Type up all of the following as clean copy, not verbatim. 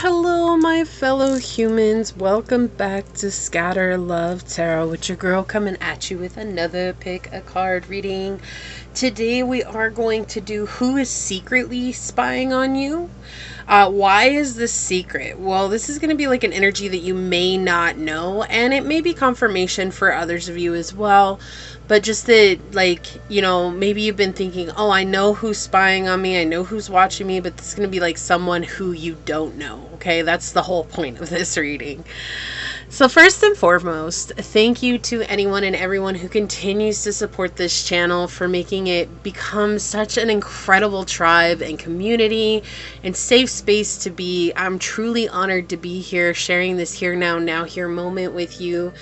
Hello, my fellow humans. Welcome back to Scatter Love Tarot with your girl coming at you with another pick a card reading. Today we are going to do Who is Secretly Spying on You? Why is this secret? Well, this is going to be like an energy that you may not know, and it may be confirmation for others of you as well. But just that, maybe you've been thinking, oh, I know who's spying on me, I know who's watching me, but this is going to be like someone who you don't know, okay? That's the whole point of this reading. So first and foremost, thank you to anyone and everyone who continues to support this channel for making it become such an incredible tribe and community and safe space to be. I'm truly honored to be here sharing this here now here moment with you.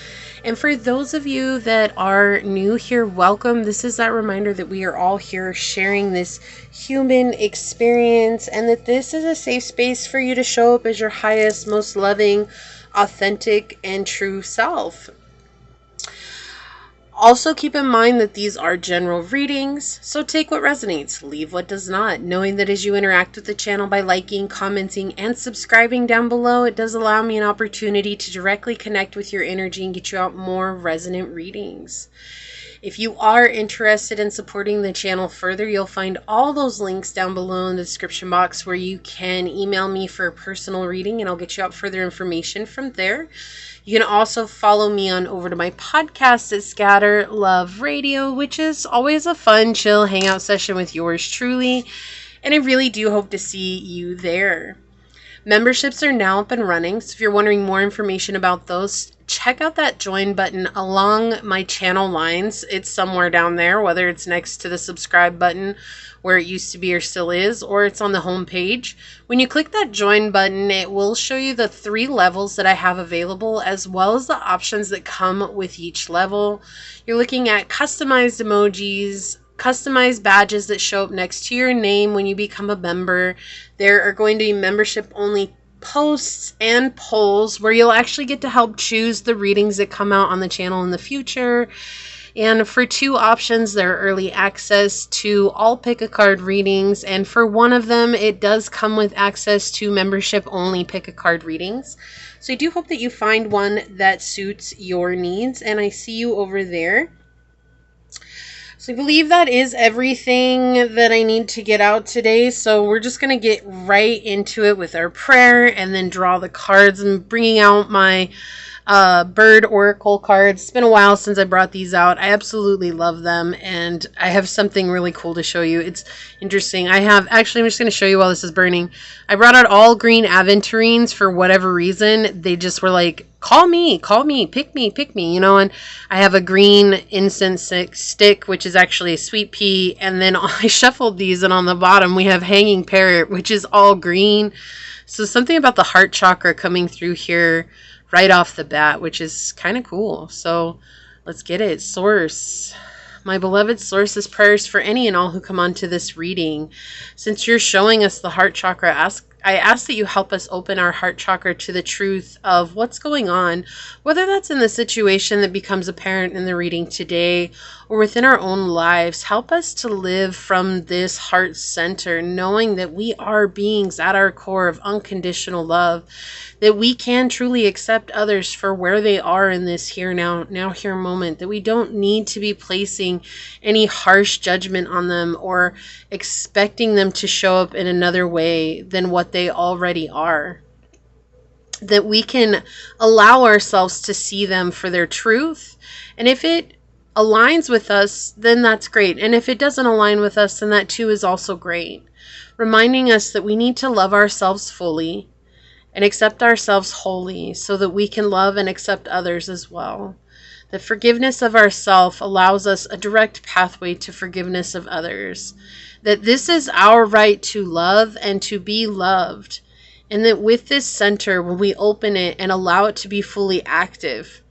And for those of you that are new here, welcome. This is that reminder that we are all here sharing this human experience and that this is a safe space for you to show up as your highest, most loving, authentic, and true self. Also keep in mind that these are general readings, so take what resonates, leave what does not, knowing that as you interact with the channel by liking, commenting, and subscribing down below, it does allow me an opportunity to directly connect with your energy and get you out more resonant readings. If you are interested in supporting the channel further, you'll find all those links down below in the description box where you can email me for a personal reading and I'll get you out further information from there. You can also follow me on over to my podcast at Scatter Love Radio, which is always a fun, chill hangout session with yours truly. And I really do hope to see you there. Memberships are now up and running, so if you're wondering more information about those, check out that join button along my channel lines. It's somewhere down there, whether it's next to the subscribe button where it used to be or still is, or it's on the home page. When you click that join button, it will show you the 3 levels that I have available, as well as the options that come with each level. You're looking at customized emojis, customized badges that show up next to your name when you become a member. There are going to be membership only posts and polls where you'll actually get to help choose the readings that come out on the channel in the future. And for 2 options, there are early access to all pick a card readings, and for one of them it does come with access to membership only pick a card readings. So I do hope that you find one that suits your needs, and I see you over there. So I believe that is everything that I need to get out today. So we're just going to get right into it with our prayer and then draw the cards. I'm bringing out my bird oracle cards. It's been a while since I brought these out. I absolutely love them, and I have something really cool to show you. It's interesting. I'm just going to show you while this is burning. I brought out all green aventurines for whatever reason. They just were like, call me, pick me, and I have a green incense stick, which is actually a sweet pea, and then I shuffled these, and on the bottom we have hanging parrot, which is all green. So something about the heart chakra coming through here right off the bat, which is kind of cool. So let's get it. Source. My beloved sources, prayers for any and all who come onto this reading. Since you're showing us the heart chakra, I ask that you help us open our heart chakra to the truth of what's going on, whether that's in the situation that becomes apparent in the reading today or within our own lives. Help us to live from this heart center, knowing that we are beings at our core of unconditional love, that we can truly accept others for where they are in this here now here moment, that we don't need to be placing any harsh judgment on them or expecting them to show up in another way than what they already are, that we can allow ourselves to see them for their truth, and if it aligns with us, then that's great, and if it doesn't align with us, then that too is also great. Reminding us that we need to love ourselves fully and accept ourselves wholly so that we can love and accept others as well. The forgiveness of ourself allows us a direct pathway to forgiveness of others. That this is our right to love and to be loved. And that with this center, when we open it and allow it to be fully active,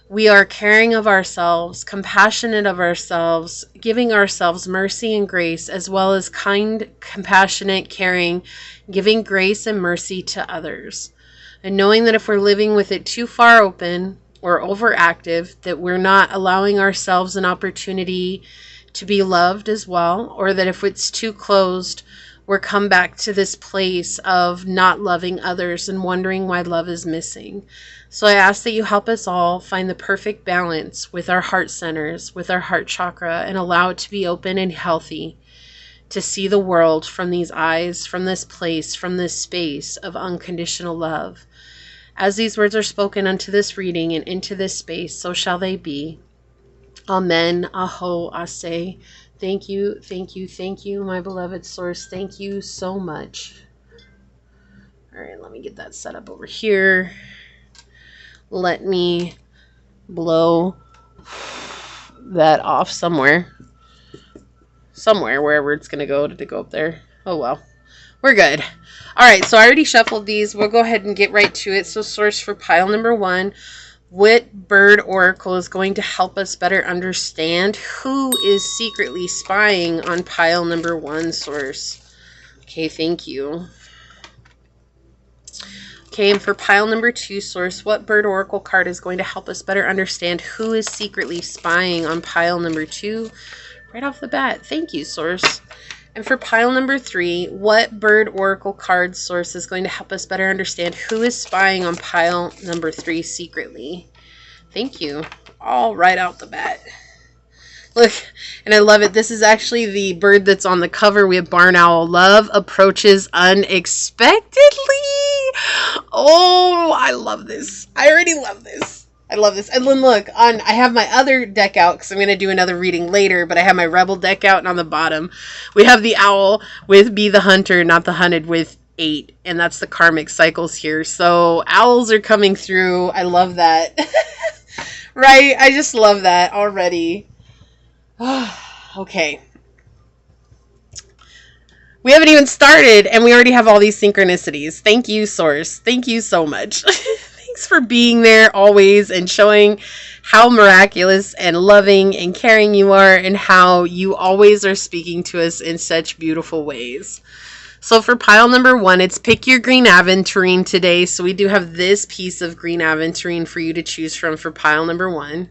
we are caring of ourselves, compassionate of ourselves, giving ourselves mercy and grace, as well as kind, compassionate, caring, giving grace and mercy to others. And knowing that if we're living with it too far open or overactive, that we're not allowing ourselves an opportunity to be loved as well, or that if it's too closed, We're come back to this place of not loving others and wondering why love is missing. So I ask that you help us all find the perfect balance with our heart centers, with our heart chakra, and allow it to be open and healthy to see the world from these eyes, from this place, from this space of unconditional love. As these words are spoken unto this reading and into this space, so shall they be. Amen. Aho, Ase. Thank you, thank you, thank you, my beloved source. Thank you so much. All right, let me get that set up over here. Let me blow that off somewhere. Somewhere, wherever it's going to go. Did it go up there? Oh, well. We're good. All right, so I already shuffled these. We'll go ahead and get right to it. So source for pile number 1. What bird oracle is going to help us better understand who is secretly spying on pile number 1, source? Okay, thank you. Okay, and for pile number 2, source, what bird oracle card is going to help us better understand who is secretly spying on pile number 2? Right off the bat. Thank you, source. And for pile number 3, what bird oracle card, source, is going to help us better understand who is spying on pile number 3 secretly? Thank you. All right out the bat. Look, and I love it. This is actually the bird that's on the cover. We have Barn Owl. Love approaches unexpectedly. Oh, I love this. I already love this. I love this. And then look, I have my other deck out because I'm going to do another reading later, but I have my Rebel deck out, and on the bottom, we have the owl with Be the Hunter, not the hunted, with 8, and that's the karmic cycles here. So owls are coming through. I love that. Right? I just love that already. Okay. We haven't even started, and we already have all these synchronicities. Thank you, source. Thank you so much. Thanks for being there always and showing how miraculous and loving and caring you are, and how you always are speaking to us in such beautiful ways. So for pile number 1, it's pick your green aventurine today. So we do have this piece of green aventurine for you to choose from for pile number 1.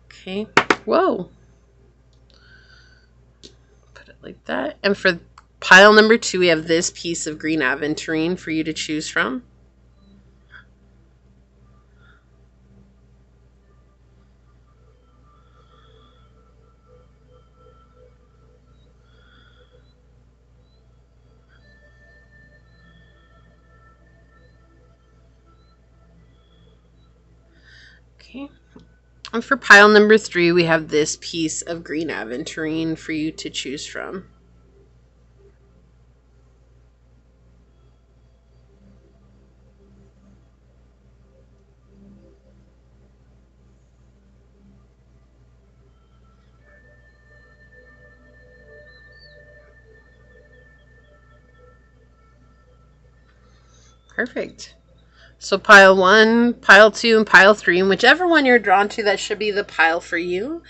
Okay. Whoa. Put it like that. And for pile number 2, we have this piece of green aventurine for you to choose from. Okay. And for pile number 3, we have this piece of green aventurine for you to choose from. Perfect. So pile 1, pile 2, and pile 3, and whichever one you're drawn to, that should be the pile for you.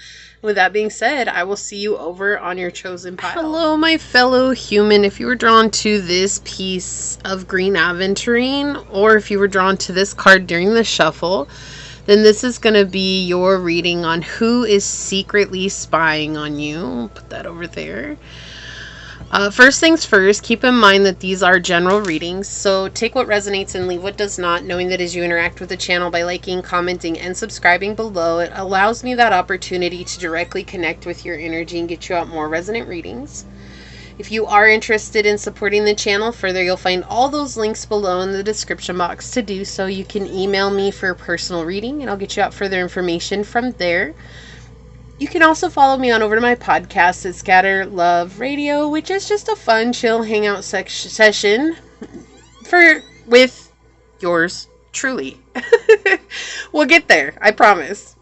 With that being said, I will see you over on your chosen pile. Hello, my fellow human. If you were drawn to this piece of green aventurine, or if you were drawn to this card during the shuffle, then this is going to be your reading on who is secretly spying on you. Put that over there. First things first, keep in mind that these are general readings, so take what resonates and leave what does not, knowing that as you interact with the channel by liking, commenting, and subscribing below, it allows me that opportunity to directly connect with your energy and get you out more resonant readings. If you are interested in supporting the channel further, you'll find all those links below in the description box to do so. You can email me for a personal reading, and I'll get you out further information from there. You can also follow me on over to my podcast at Scatter Love Radio, which is just a fun, chill, hangout session with yours truly. We'll get there, I promise.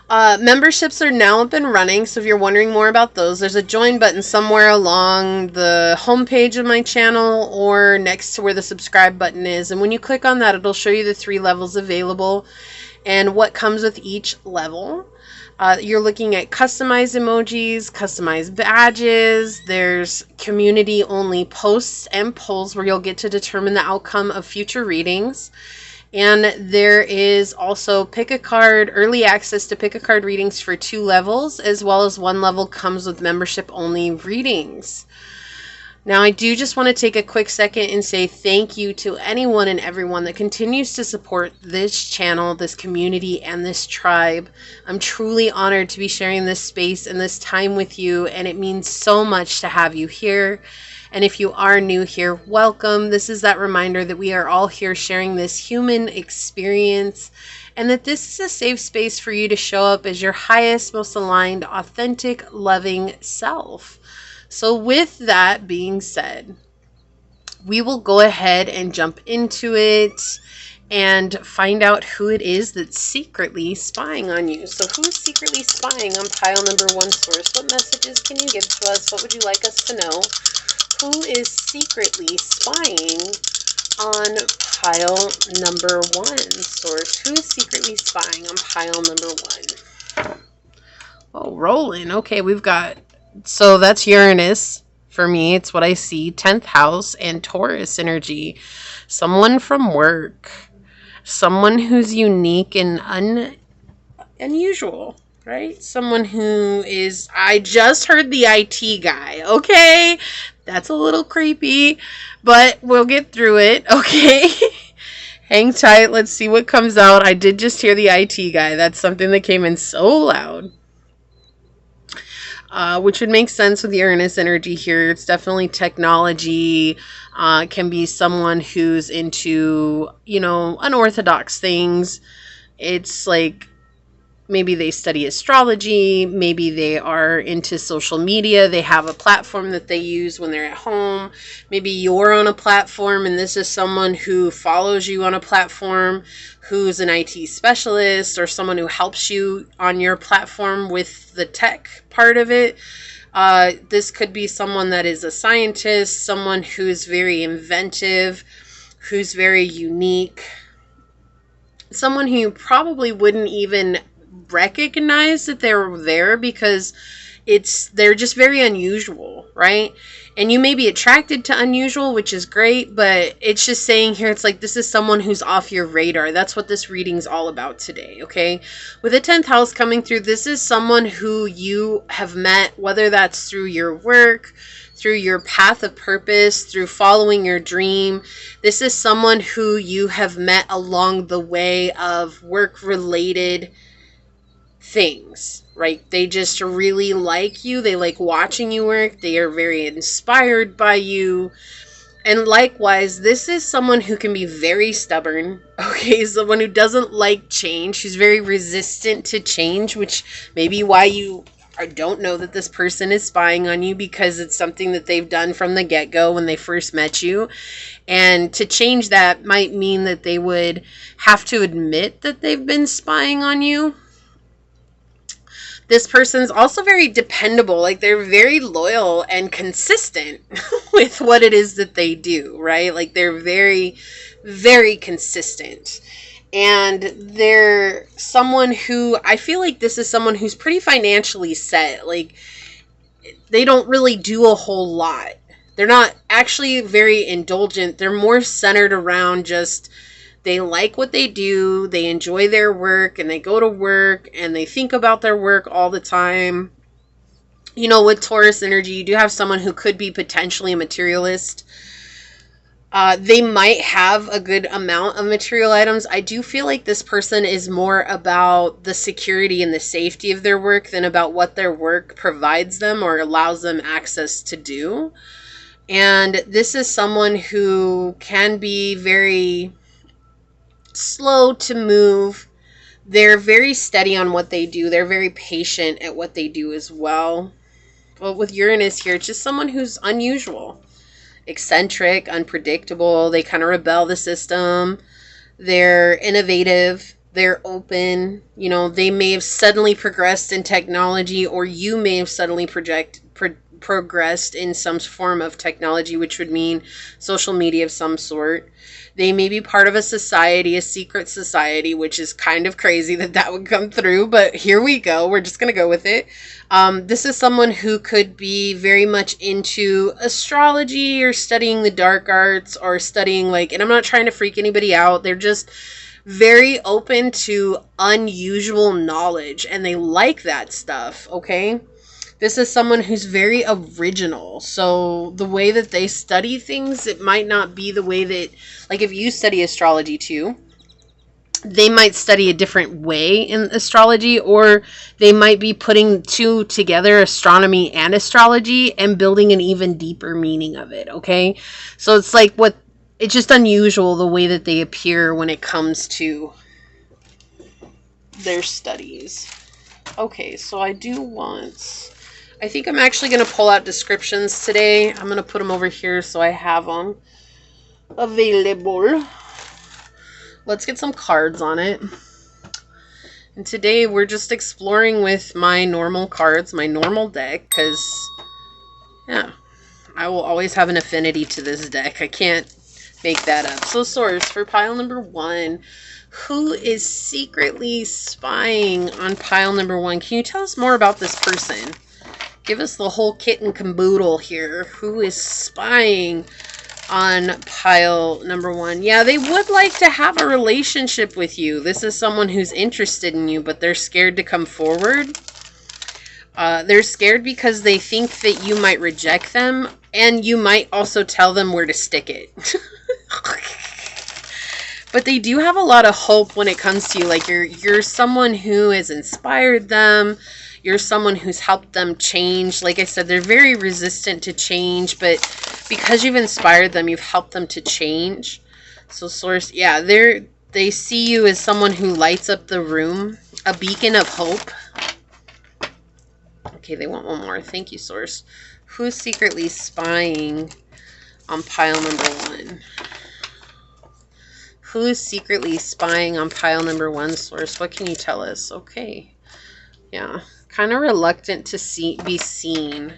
Memberships are now up and running, so if you're wondering more about those, there's a join button somewhere along the homepage of my channel or next to where the subscribe button is. And when you click on that, it'll show you the 3 levels available and what comes with each level. You're looking at customized emojis, customized badges. There's community-only posts and polls where you'll get to determine the outcome of future readings. And there is also pick a card, early access to pick a card readings for 2 levels, as well as 1 level comes with membership only readings. Now, I do just want to take a quick second and say thank you to anyone and everyone that continues to support this channel, this community, and this tribe. I'm truly honored to be sharing this space and this time with you, and it means so much to have you here. And if you are new here, welcome. This is that reminder that we are all here sharing this human experience, and that this is a safe space for you to show up as your highest, most aligned, authentic, loving self. So with that being said, we will go ahead and jump into it and find out who it is that's secretly spying on you. So who's secretly spying on pile number 1, source? What messages can you give to us? What would you like us to know? Who is secretly spying on pile number 1, source? Who is secretly spying on pile number 1? Oh, rolling. Okay, we've got... So that's Uranus for me. It's what I see. 10th house and Taurus energy. Someone from work. Someone who's unique and unusual, right? Someone who is... I just heard the IT guy, okay? That's a little creepy, but we'll get through it, okay? Hang tight. Let's see what comes out. I did just hear the IT guy. That's something that came in so loud. Which would make sense with the Uranus energy here. It's definitely technology. Can be someone who's into, unorthodox things. It's like maybe they study astrology. Maybe they are into social media. They have a platform that they use when they're at home. Maybe you're on a platform and this is someone who follows you on a platform, who's an IT specialist or someone who helps you on your platform with the tech part of it. This could be someone that is a scientist, someone who's very inventive, who's very unique, someone who you probably wouldn't even recognize that they're there because they're just very unusual, right? And you may be attracted to unusual, which is great, but it's just saying here, it's like this is someone who's off your radar. That's what this reading's all about today, okay? With the 10th house coming through, this is someone who you have met, whether that's through your work, through your path of purpose, through following your dream. This is someone who you have met along the way of work-related things, right? They just really like you. They like watching you work. They are very inspired by you. And likewise, this is someone who can be very stubborn, okay? Someone who doesn't like change. Who's very resistant to change, which may be why you don't know that this person is spying on you, because it's something that they've done from the get-go when they first met you. And to change that might mean that they would have to admit that they've been spying on you. This person's also very dependable. Like, they're very loyal and consistent with what it is that they do, right? Like, they're very, very consistent. And they're someone who, I feel like this is someone who's pretty financially set. Like, they don't really do a whole lot. They're not actually very indulgent. They're more centered around just... They like what they do, they enjoy their work, and they go to work, and they think about their work all the time. You know, with Taurus energy, you do have someone who could be potentially a materialist. They might have a good amount of material items. I do feel like this person is more about the security and the safety of their work than about what their work provides them or allows them access to do. And this is someone who can be very... slow to move. They're very steady on what they do. They're very patient at what they do as well. But with Uranus here, it's just someone who's unusual, eccentric, unpredictable. They kind of rebel the system. They're innovative. They're open. You know, they may have suddenly progressed in technology, or you may have suddenly progressed in some form of technology, which would mean social media of some sort. They may be part of a society, a secret society, which is kind of crazy that that would come through, but here we go. We're just going to go with it. This is someone who could be very much into astrology or studying the dark arts or studying and I'm not trying to freak anybody out. They're just very open to unusual knowledge and they like that stuff, okay? This is someone who's very original. So the way that they study things, it might not be the way that, if you study astrology too, they might study a different way in astrology, or they might be putting two together, astronomy and astrology, and building an even deeper meaning of it, okay? So it's it's just unusual the way that they appear when it comes to their studies. Okay, so I think I'm actually going to pull out descriptions today. I'm going to put them over here so I have them available. Let's get some cards on it. And today we're just exploring with my normal cards, my normal deck, because, yeah, I will always have an affinity to this deck. I can't make that up. So, source for pile number 1. Who is secretly spying on pile number 1? Can you tell us more about this person? Give us the whole kit and caboodle here. Who is spying on pile number 1? Yeah, they would like to have a relationship with you. This is someone who's interested in you, but they're scared to come forward. They're scared because they think that you might reject them, and you might also tell them where to stick it. But they do have a lot of hope when it comes to you. You're someone who has inspired them. You're someone who's helped them change. Like I said, they're very resistant to change, but because you've inspired them, you've helped them to change. So source, yeah, they see you as someone who lights up the room, a beacon of hope. Okay, they want one more. Thank you, source. Who's secretly spying on pile number 1? Who is secretly spying on pile number 1, source? What can you tell us? Okay. Yeah. Kind of reluctant to be seen.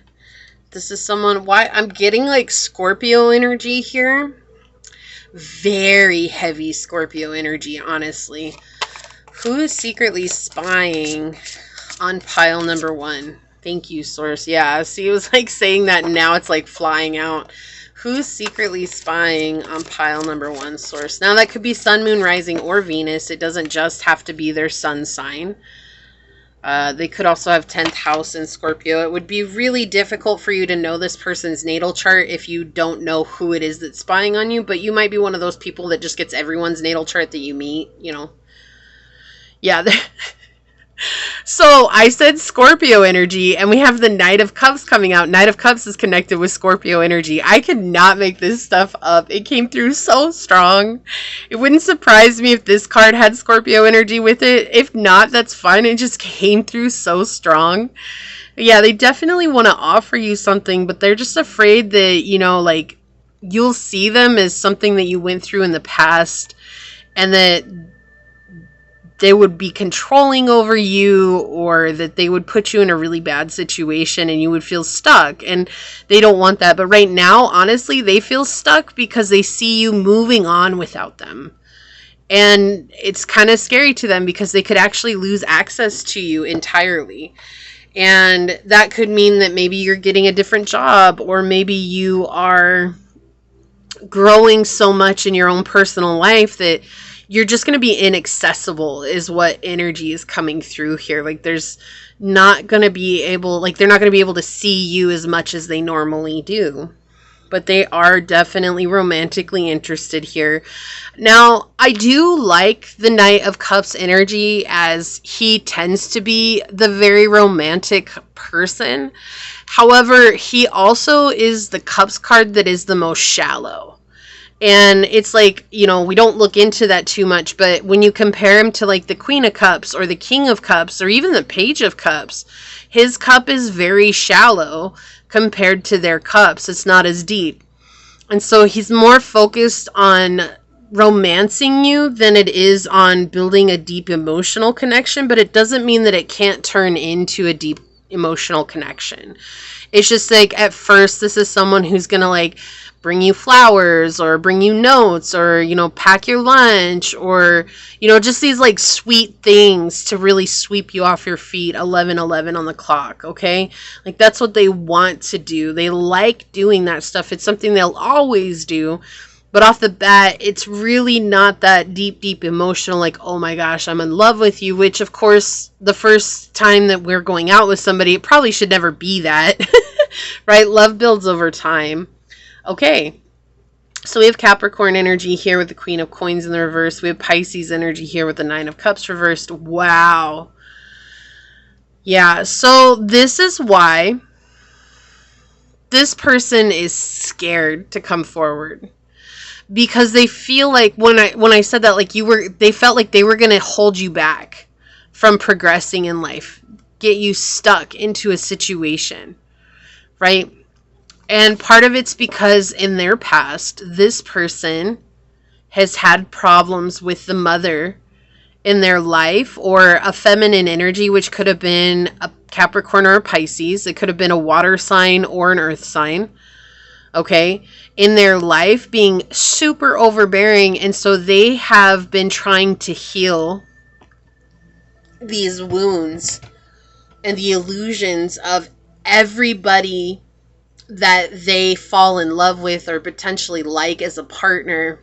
This is someone, why I'm getting Scorpio energy here. Very heavy Scorpio energy, honestly. Who is secretly spying on pile number 1? Thank you, source. Yeah, see, it was saying that, and now it's flying out. Who's secretly spying on pile number 1, source? Now that could be sun, moon, rising, or Venus. It doesn't just have to be their sun sign. They could also have 10th house in Scorpio. It would be really difficult for you to know this person's natal chart if you don't know who it is that's spying on you, but you might be one of those people that just gets everyone's natal chart that you meet, Yeah. So I said Scorpio energy, and we have the Knight of Cups coming out. Knight of Cups is connected with Scorpio energy. I could not make this stuff up. It came through so strong. It wouldn't surprise me if this card had Scorpio energy with it. If not, that's fine. It just came through so strong. Yeah, they definitely want to offer you something, but they're just afraid that, you'll see them as something that you went through in the past, and that they would be controlling over you, or that they would put you in a really bad situation and you would feel stuck, and they don't want that. But right now, honestly, they feel stuck because they see you moving on without them. And it's kind of scary to them because they could actually lose access to you entirely. And that could mean that maybe you're getting a different job, or maybe you are growing so much in your own personal life that you're just going to be inaccessible, is what energy is coming through here. There's not going to be able, they're not going to be able to see you as much as they normally do. But they are definitely romantically interested here. Now, I do like the Knight of Cups energy, as he tends to be the very romantic person. However, he also is the Cups card that is the most shallow. And it's we don't look into that too much, but when you compare him to the Queen of Cups or the King of Cups or even the Page of Cups, his cup is very shallow compared to their cups. It's not as deep. And so he's more focused on romancing you than it is on building a deep emotional connection, but it doesn't mean that it can't turn into a deep emotional connection. It's just like, at first, this is someone who's going to like bring you flowers or bring you notes or, you know, pack your lunch or, you know, just these like sweet things to really sweep you off your feet 11:11 on the clock. Okay. Like, that's what they want to do. They like doing that stuff. It's something they'll always do. But off the bat, it's really not that deep emotional, like, oh my gosh, I'm in love with you, which, of course, the first time that we're going out with somebody, it probably should never be that, right? Love builds over time. Okay, so we have Capricorn energy here with the Queen of Coins in the reverse. We have Pisces energy here with the Nine of Cups reversed. Wow. Yeah, so this is why this person is scared to come forward. Because they feel like, when I said that, like, they felt like they were going to hold you back from progressing in life, get you stuck into a situation, right? And part of it's because in their past, this person has had problems with the mother in their life, or a feminine energy, which could have been a Capricorn or a Pisces. It could have been a water sign or an earth sign. Okay, in their life, being super overbearing. And so they have been trying to heal these wounds and the illusions of everybody that they fall in love with or potentially like as a partner.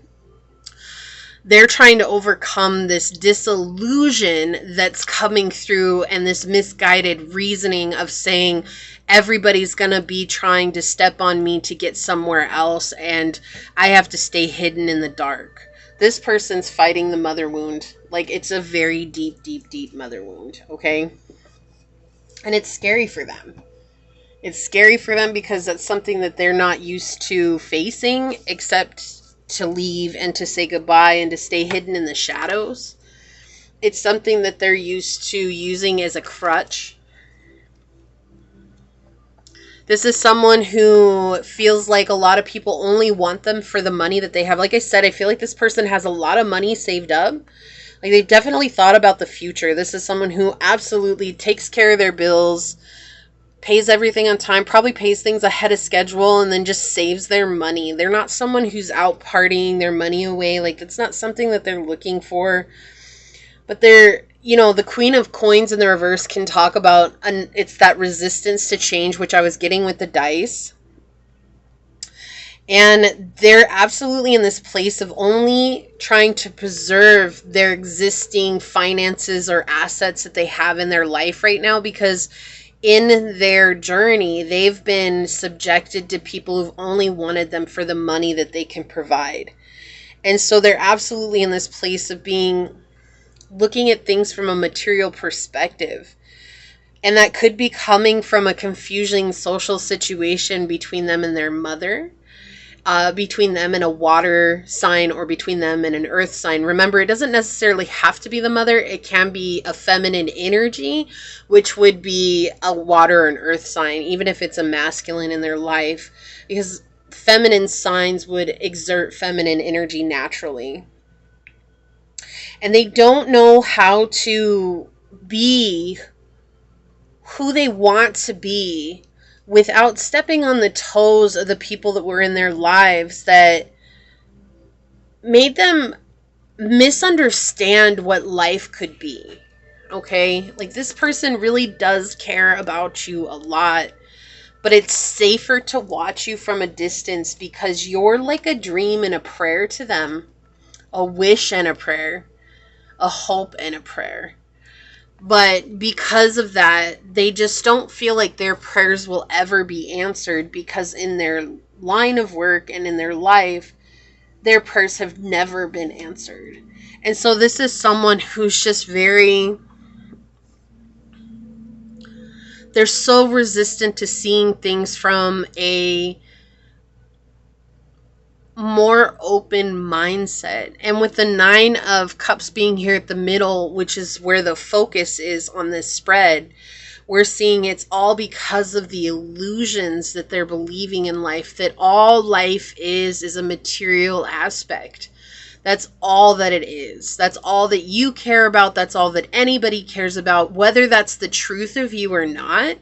They're trying to overcome this disillusion that's coming through, and this misguided reasoning of saying everybody's going to be trying to step on me to get somewhere else, and I have to stay hidden in the dark. This person's fighting the mother wound. Like, it's a very deep mother wound, okay? And it's scary for them. It's scary for them because that's something that they're not used to facing, except to leave and to say goodbye and to stay hidden in the shadows. It's something that they're used to using as a crutch. This is someone who feels like a lot of people only want them for the money that they have. Like I said, I feel like this person has a lot of money saved up. Like, they've definitely thought about the future. This is someone who absolutely takes care of their bills, pays everything on time, probably pays things ahead of schedule, and then just saves their money. They're not someone who's out partying their money away. Like, that's not something that they're looking for. But they're, you know, the Queen of Coins in the reverse can talk about, it's that resistance to change, which I was getting with the dice. And they're absolutely in this place of only trying to preserve their existing finances or assets that they have in their life right now, because in their journey, they've been subjected to people who've only wanted them for the money that they can provide. And so they're absolutely in this place of looking at things from a material perspective. And that could be coming from a confusing social situation between them and their mother, between them and a water sign, or between them and an earth sign. Remember, it doesn't necessarily have to be the mother. It can be a feminine energy, which would be a water or an earth sign, even if it's a masculine in their life, because feminine signs would exert feminine energy naturally. And they don't know how to be who they want to be without stepping on the toes of the people that were in their lives that made them misunderstand what life could be. Okay? Like, this person really does care about you a lot, but it's safer to watch you from a distance because you're like a dream and a prayer to them, a wish and a prayer, a hope and a prayer. But because of that, they just don't feel like their prayers will ever be answered, because in their line of work and in their life, their prayers have never been answered. And so this is someone who's just they're so resistant to seeing things from a more open mindset. And with the Nine of Cups being here at the middle, which is where the focus is on this spread, we're seeing it's all because of the illusions that they're believing in life, that all life is a material aspect. That's all that it is. That's all that you care about. That's all that anybody cares about. Whether that's the truth of you or not,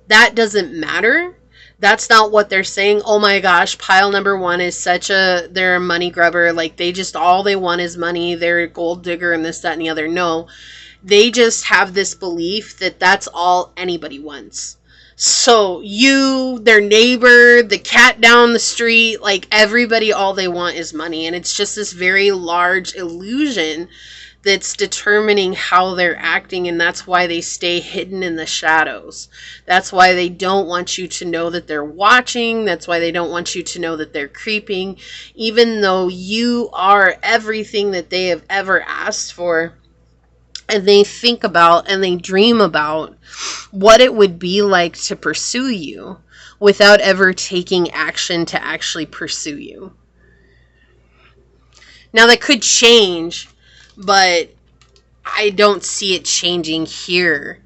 that doesn't matter. That's not what they're saying. Oh my gosh, pile number one is they're a money grubber. Like, all they want is money. They're a gold digger and this, that, and the other. No, they just have this belief that that's all anybody wants. So you, their neighbor, the cat down the street, like everybody, all they want is money. And it's just this very large illusion that's determining how they're acting. And that's why they stay hidden in the shadows. That's why they don't want you to know that they're watching. That's why they don't want you to know that they're creeping. Even though you are everything that they have ever asked for. And they think about and they dream about what it would be like to pursue you without ever taking action to actually pursue you. Now, that could change, but I don't see it changing here.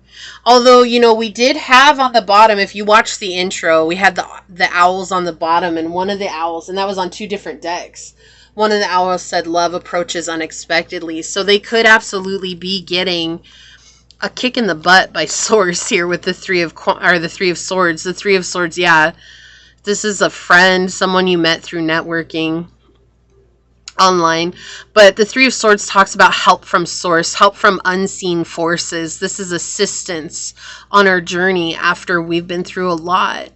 Although, we did have on the bottom, if you watch the intro, we had the owls on the bottom, and one of the owls, and that was on 2 different decks. One of the owls said, love approaches unexpectedly. So they could absolutely be getting a kick in the butt by source here with the Three of Swords. The Three of Swords, yeah. This is a friend, someone you met through networking online. But the Three of Swords talks about help from source, help from unseen forces. This is assistance on our journey after we've been through a lot.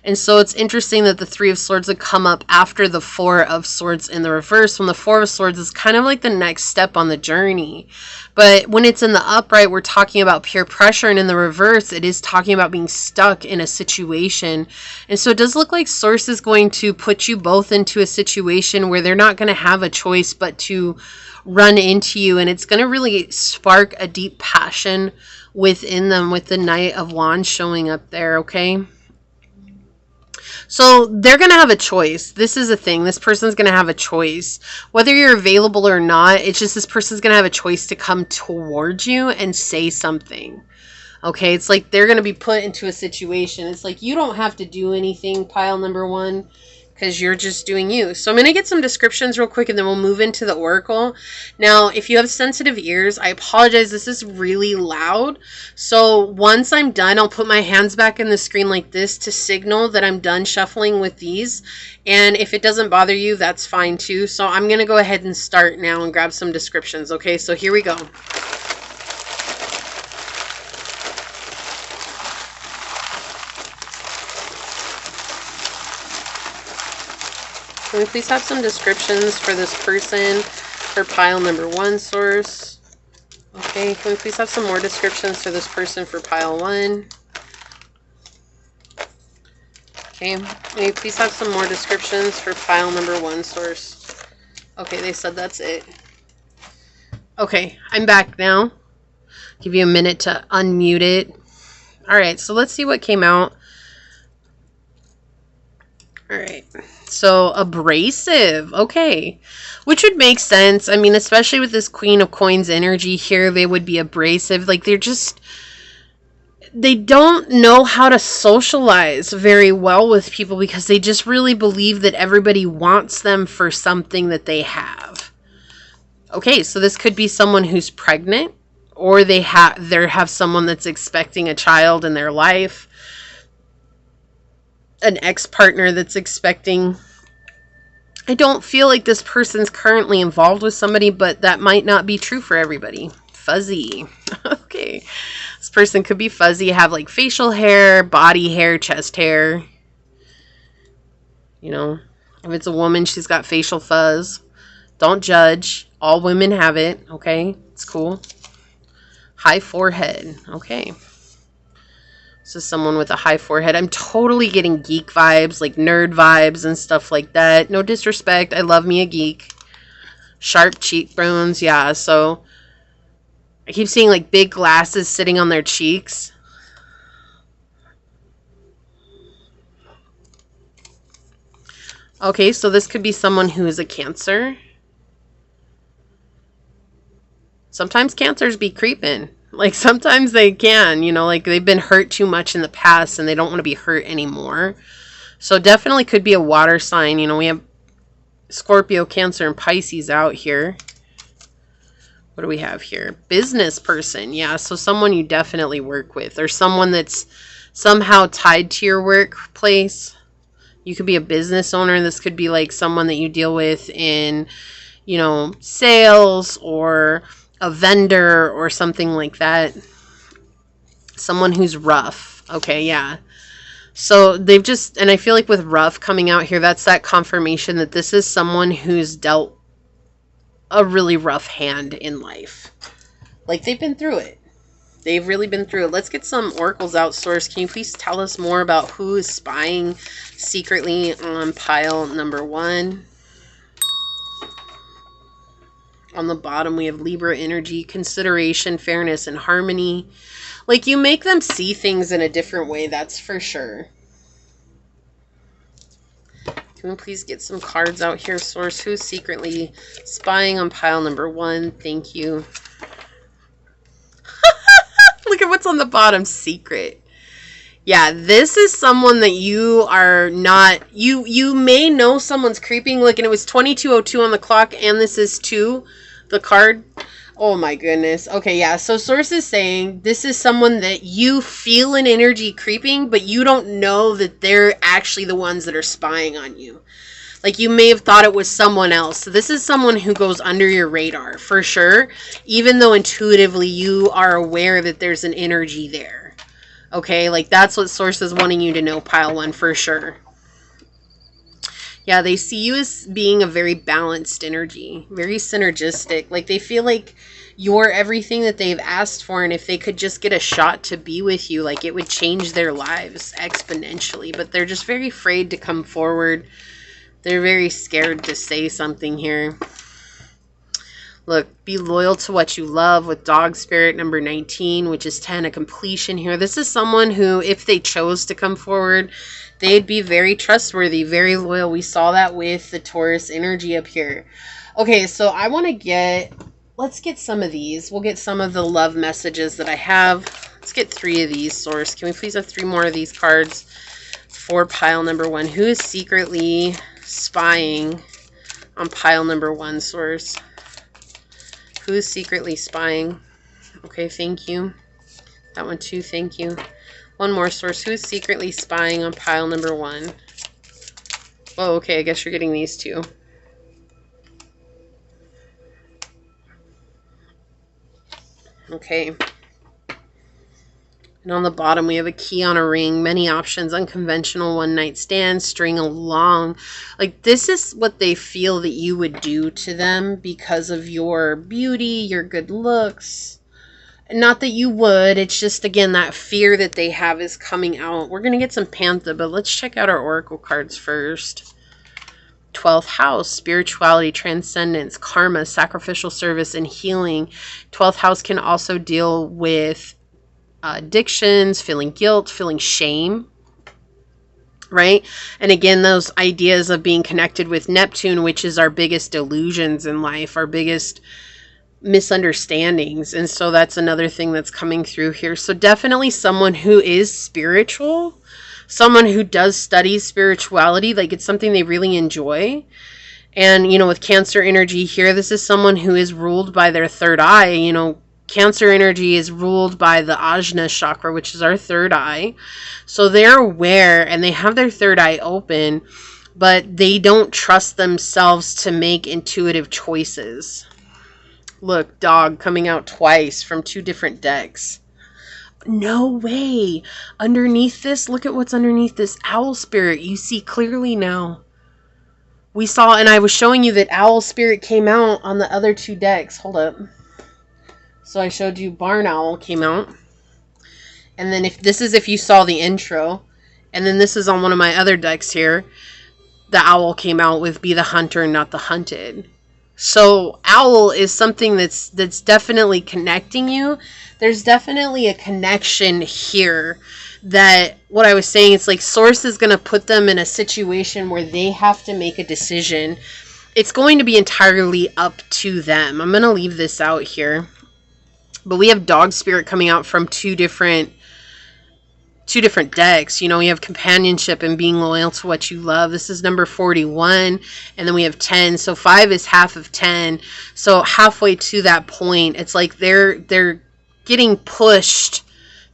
And so it's interesting that the Three of Swords would come up after the Four of Swords in the reverse, when the Four of Swords is kind of like the next step on the journey. But when it's in the upright, we're talking about peer pressure, and in the reverse, it is talking about being stuck in a situation. And so it does look like Source is going to put you both into a situation where they're not going to have a choice but to run into you, and it's going to really spark a deep passion within them with the Knight of Wands showing up there, okay? So they're going to have a choice. This is a thing. This person's going to have a choice. Whether you're available or not, it's just this person's going to have a choice to come towards you and say something. Okay? It's like they're going to be put into a situation. It's like you don't have to do anything, pile number one, because you're just doing you. So I'm going to get some descriptions real quick, and then we'll move into the oracle. Now, if you have sensitive ears, I apologize. This is really loud. So once I'm done, I'll put my hands back in the screen like this to signal that I'm done shuffling with these. And if it doesn't bother you, that's fine too. So I'm going to go ahead and start now and grab some descriptions. Okay, so here we go. Can we please have some descriptions for this person for pile number one, source? Okay, can we please have some more descriptions for this person for pile one? Okay, can we please have some more descriptions for pile number one, source? Okay, they said that's it. Okay, I'm back now. Give you a minute to unmute it. Alright, so let's see what came out. Alright. So, abrasive. Okay. Which would make sense. I mean, especially with this Queen of Coins energy here, they would be abrasive. Like, they don't know how to socialize very well with people because they just really believe that everybody wants them for something that they have. Okay, so this could be someone who's pregnant, or they have someone that's expecting a child in their life. An ex-partner that's expecting. I don't feel like this person's currently involved with somebody, but that might not be true for everybody. Fuzzy. Okay. This person could be fuzzy, have like facial hair, body hair, chest hair. You know, if it's a woman, she's got facial fuzz. Don't judge. All women have it. Okay. It's cool. High forehead. Okay. This is someone with a high forehead. I'm totally getting geek vibes, like nerd vibes and stuff like that. No disrespect. I love me a geek. Sharp cheekbones. Yeah, so I keep seeing like big glasses sitting on their cheeks. Okay, so this could be someone who is a Cancer. Sometimes Cancers be creeping. Like, sometimes they can, you know, like they've been hurt too much in the past and they don't want to be hurt anymore. So definitely could be a water sign. You know, we have Scorpio, Cancer, and Pisces out here. What do we have here? Business person. Yeah, so someone you definitely work with, or someone that's somehow tied to your workplace. You could be a business owner. This could be like someone that you deal with in, you know, sales, or a vendor or something like that. Someone who's rough. Okay, yeah. So they've just, and I feel like with rough coming out here, that's that confirmation that this is someone who's dealt a really rough hand in life. Like, they've been through it. They've really been through it. Let's get some oracles out, Source. Can you please tell us more about who is spying secretly on pile number 1? On the bottom, we have Libra energy, consideration, fairness, and harmony. Like, you make them see things in a different way, that's for sure. Can we please get some cards out here, Source? Who's secretly spying on pile number 1? Thank you. Look at what's on the bottom. Secret. Yeah, this is someone that you are not... You may know someone's creeping. Look, and it was 22:02 on the clock, and this is 2, the card. Oh my goodness. Okay, yeah. So Source is saying this is someone that you feel an energy creeping, but you don't know that they're actually the ones that are spying on you. Like, you may have thought it was someone else. So this is someone who goes under your radar, for sure. Even though intuitively you are aware that there's an energy there. Okay, like that's what Source is wanting you to know, pile 1, for sure. Yeah, they see you as being a very balanced energy, very synergistic. Like, they feel like you're everything that they've asked for, and if they could just get a shot to be with you, like, it would change their lives exponentially. But they're just very afraid to come forward. They're very scared to say something here. Look, be loyal to what you love with dog spirit number 19, which is 10, a completion here. This is someone who, if they chose to come forward, they'd be very trustworthy, very loyal. We saw that with the Taurus energy up here. Okay, so I want to get, let's get some of these. We'll get some of the love messages that I have. Let's get 3 of these, Source. Can we please have 3 more of these cards for pile number 1? Who is secretly spying on pile number 1, Source? Who's secretly spying? Okay, thank you. That one too, thank you. One more, Source. Who's secretly spying on pile number 1? Oh, okay, I guess you're getting these two. Okay. And on the bottom, we have a key on a ring, many options, unconventional one-night stand, string along. Like, this is what they feel that you would do to them because of your beauty, your good looks. Not that you would, it's just, again, that fear that they have is coming out. We're going to get some Panther, but let's check out our oracle cards first. 12th house, spirituality, transcendence, karma, sacrificial service, and healing. 12th house can also deal with addictions, feeling guilt, feeling shame, right? And again, those ideas of being connected with Neptune, which is our biggest illusions in life, our biggest misunderstandings. And so that's another thing that's coming through here. So definitely someone who is spiritual, someone who does study spirituality, like it's something they really enjoy. And, you know, with Cancer energy here, this is someone who is ruled by their third eye. You know, Cancer energy is ruled by the Ajna chakra, which is our third eye. So they're aware and they have their third eye open, but they don't trust themselves to make intuitive choices. Look, dog coming out twice from 2 different decks. No way. Underneath this, look at what's underneath this owl spirit. You see clearly now. We saw, and I was showing you that owl spirit came out on the other 2 decks. Hold up. So I showed you barn owl came out. And then if you saw the intro. And then this is on one of my other decks here. The owl came out with be the hunter, not the hunted. So owl is something that's definitely connecting you. There's definitely a connection here that what I was saying, it's like Source is going to put them in a situation where they have to make a decision. It's going to be entirely up to them. I'm going to leave this out here. But we have dog spirit coming out from 2 different two different decks. You know, we have companionship and being loyal to what you love. This is number 41. And then we have 10. So 5 is half of 10. So halfway to that point, it's like they're getting pushed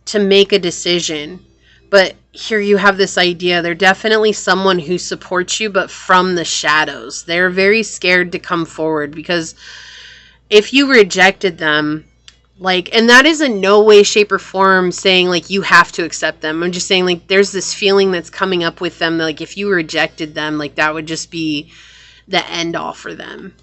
to make a decision. But here you have this idea. They're definitely someone who supports you, but from the shadows. They're very scared to come forward, because if you rejected them, like, and that is in no way, shape, or form saying, like, you have to accept them. I'm just saying, like, there's this feeling that's coming up with them. Like, if you rejected them, like, that would just be the end all for them.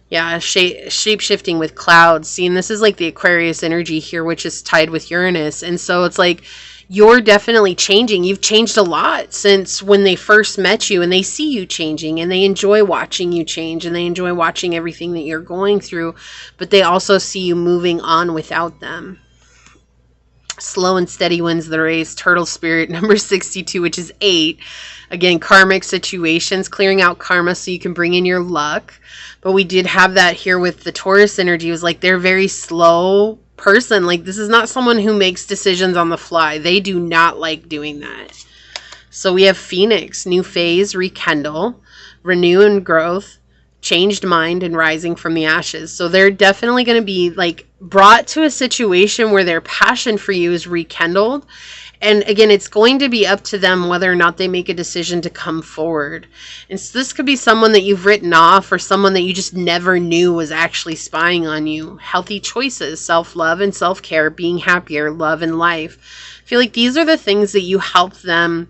Yeah, shape-shifting with clouds. See, and this is like the Aquarius energy here, which is tied with Uranus. And so it's like, you're definitely changing. You've changed a lot since when they first met you, and they see you changing, and they enjoy watching you change, and they enjoy watching everything that you're going through, but they also see you moving on without them. Slow and steady wins the race. Turtle spirit, number 62, which is 8. Again, karmic situations, clearing out karma so you can bring in your luck. But we did have that here with the Taurus energy. It was like they're very slow person. Like, this is not someone who makes decisions on the fly. They do not like doing that. So we have Phoenix, new phase, rekindle, renew and growth, changed mind, and rising from the ashes. So they're definitely going to be like brought to a situation where their passion for you is rekindled. And again, it's going to be up to them whether or not they make a decision to come forward. And so this could be someone that you've written off, or someone that you just never knew was actually spying on you. Healthy choices, self-love and self-care, being happier, love and life. I feel like these are the things that you help them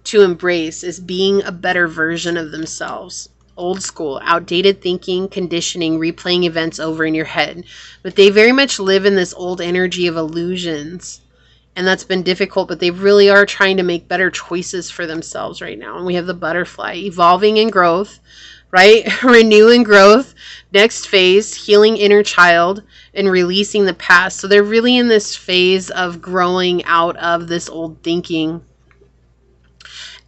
to embrace, is being a better version of themselves. Old school, outdated thinking, conditioning, replaying events over in your head. But they very much live in this old energy of illusions. And that's been difficult, but they really are trying to make better choices for themselves right now. And we have the butterfly, evolving and growth, right? Renew and growth. Next phase, healing inner child and releasing the past. So they're really in this phase of growing out of this old thinking.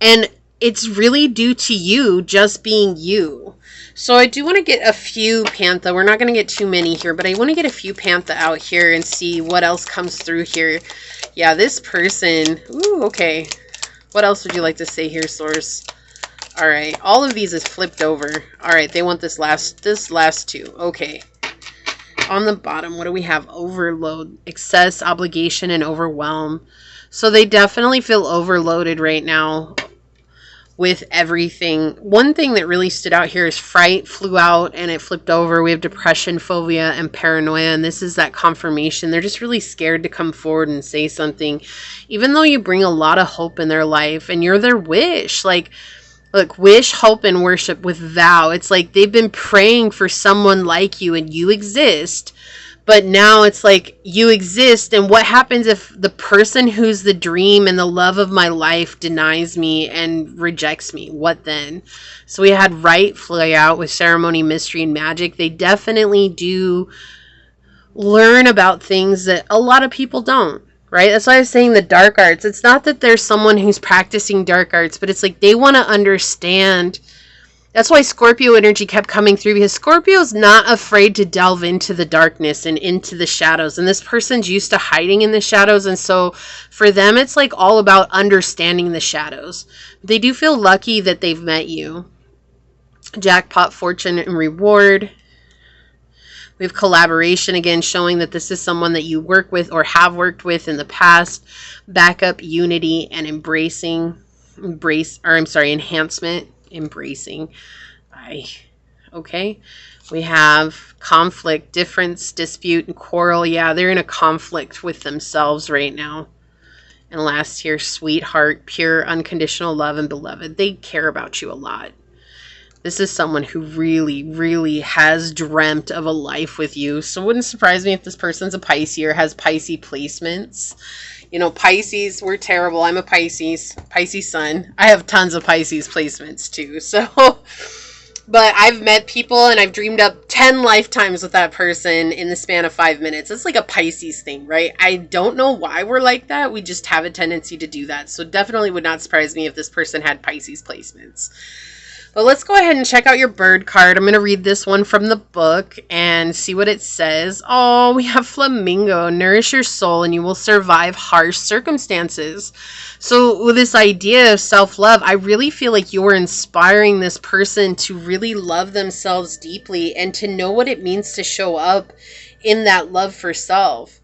And it's really due to you just being you. So I do want to get a few Pantha. We're not going to get too many here, but I want to get a few Pantha out here and see what else comes through here. Yeah, this person. Ooh, okay. What else would you like to say here, Source? All right. All of these is flipped over. All right. They want this last two. Okay. On the bottom, what do we have? Overload, excess, obligation, and overwhelm. So they definitely feel overloaded right now with everything. One thing that really stood out here is fright flew out and it flipped over. We have depression, phobia, and paranoia. And this is that confirmation. They're just really scared to come forward and say something. Even though you bring a lot of hope in their life and you're their wish. Like, look, wish, hope, and worship with vow. It's like they've been praying for someone like you, and you exist. But now it's like you exist, and what happens if the person who's the dream and the love of my life denies me and rejects me? What then? So we had right fly out with ceremony, mystery, and magic. They definitely do learn about things that a lot of people don't, right? That's why I was saying the dark arts. It's not that there's someone who's practicing dark arts, but it's like they want to understand. That's why Scorpio energy kept coming through, because Scorpio's not afraid to delve into the darkness and into the shadows. And this person's used to hiding in the shadows. And so for them, it's like all about understanding the shadows. They do feel lucky that they've met you. Jackpot, fortune, and reward. We have collaboration again, showing that this is someone that you work with or have worked with in the past. Backup, unity, and enhancement. Embracing. Okay. We have conflict, difference, dispute, and quarrel. Yeah, they're in a conflict with themselves right now. And last here, sweetheart, pure, unconditional love, and beloved. They care about you a lot. This is someone who really, really has dreamt of a life with you. So it wouldn't surprise me if this person's a Pisces or has Pisces placements. You know, Pisces, we're terrible. I'm a Pisces sun. I have tons of Pisces placements too. So, but I've met people and I've dreamed up 10 lifetimes with that person in the span of 5 minutes. It's like a Pisces thing, right? I don't know why we're like that. We just have a tendency to do that. So definitely would not surprise me if this person had Pisces placements. Well, let's go ahead and check out your bird card. I'm going to read this one from the book and see what it says. Oh, we have flamingo. Nourish your soul and you will survive harsh circumstances. So with this idea of self-love, I really feel like you're inspiring this person to really love themselves deeply and to know what it means to show up in that love for self.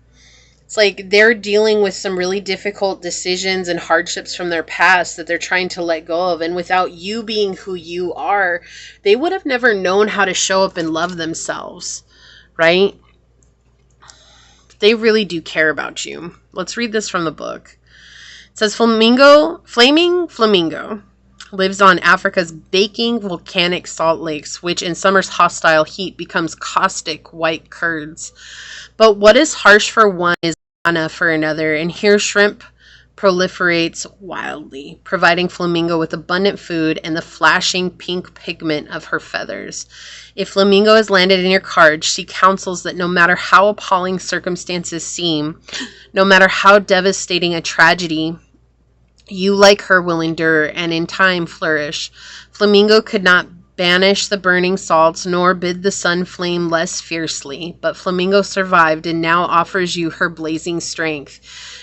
It's like they're dealing with some really difficult decisions and hardships from their past that they're trying to let go of. And without you being who you are, they would have never known how to show up and love themselves, right? They really do care about you. Let's read this from the book. It says, flaming flamingo lives on Africa's baking volcanic salt lakes, which in summer's hostile heat becomes caustic white curds. But what is harsh for one is manna for another, and here shrimp proliferates wildly, providing flamingo with abundant food and the flashing pink pigment of her feathers. If flamingo has landed in your card, she counsels that no matter how appalling circumstances seem, no matter how devastating a tragedy, you, like her, will endure and in time flourish. Flamingo could not banish the burning salts, nor bid the sun flame less fiercely, but flamingo survived and now offers you her blazing strength.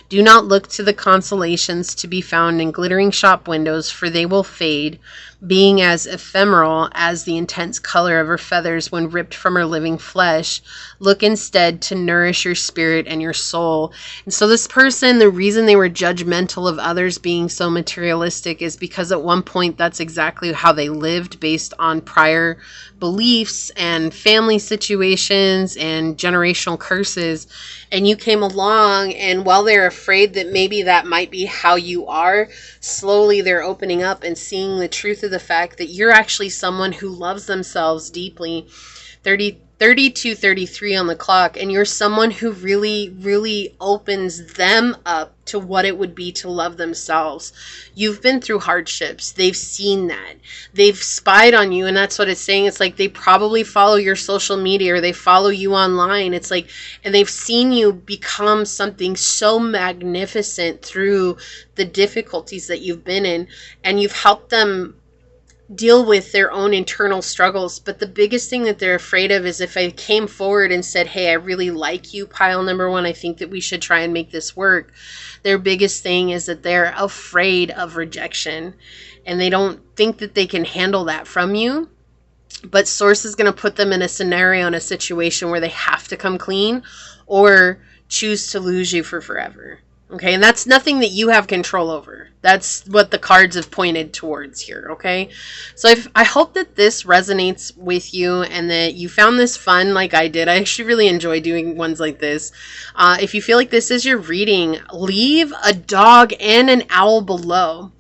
Do not look to the consolations to be found in glittering shop windows, for they will fade, being as ephemeral as the intense color of her feathers when ripped from her living flesh. Look instead to nourish your spirit and your soul. And so this person, the reason they were judgmental of others being so materialistic is because at one point that's exactly how they lived, based on prior beliefs and family situations and generational curses. And you came along, and while they're afraid that maybe that might be how you are, slowly they're opening up and seeing the truth of the fact that you're actually someone who loves themselves deeply. 32:33 on the clock, and you're someone who really opens them up to what it would be to love themselves. You've been through hardships. They've seen that. They've spied on you, and that's what it's saying. It's like they probably follow your social media or they follow you online. It's like, and they've seen you become something so magnificent through the difficulties that you've been in, and you've helped them deal with their own internal struggles. But the biggest thing that they're afraid of is if I came forward and said, hey, I really like you, pile number one, I think that we should try and make this work. Their biggest thing is that they're afraid of rejection, and they don't think that they can handle that from you. But Source is going to put them in a scenario, in a situation where they have to come clean or choose to lose you for forever. Okay, and that's nothing that you have control over. That's what the cards have pointed towards here, okay? So I hope that this resonates with you and that you found this fun like I did. I actually really enjoy doing ones like this. If you feel like this is your reading, leave a dog and an owl below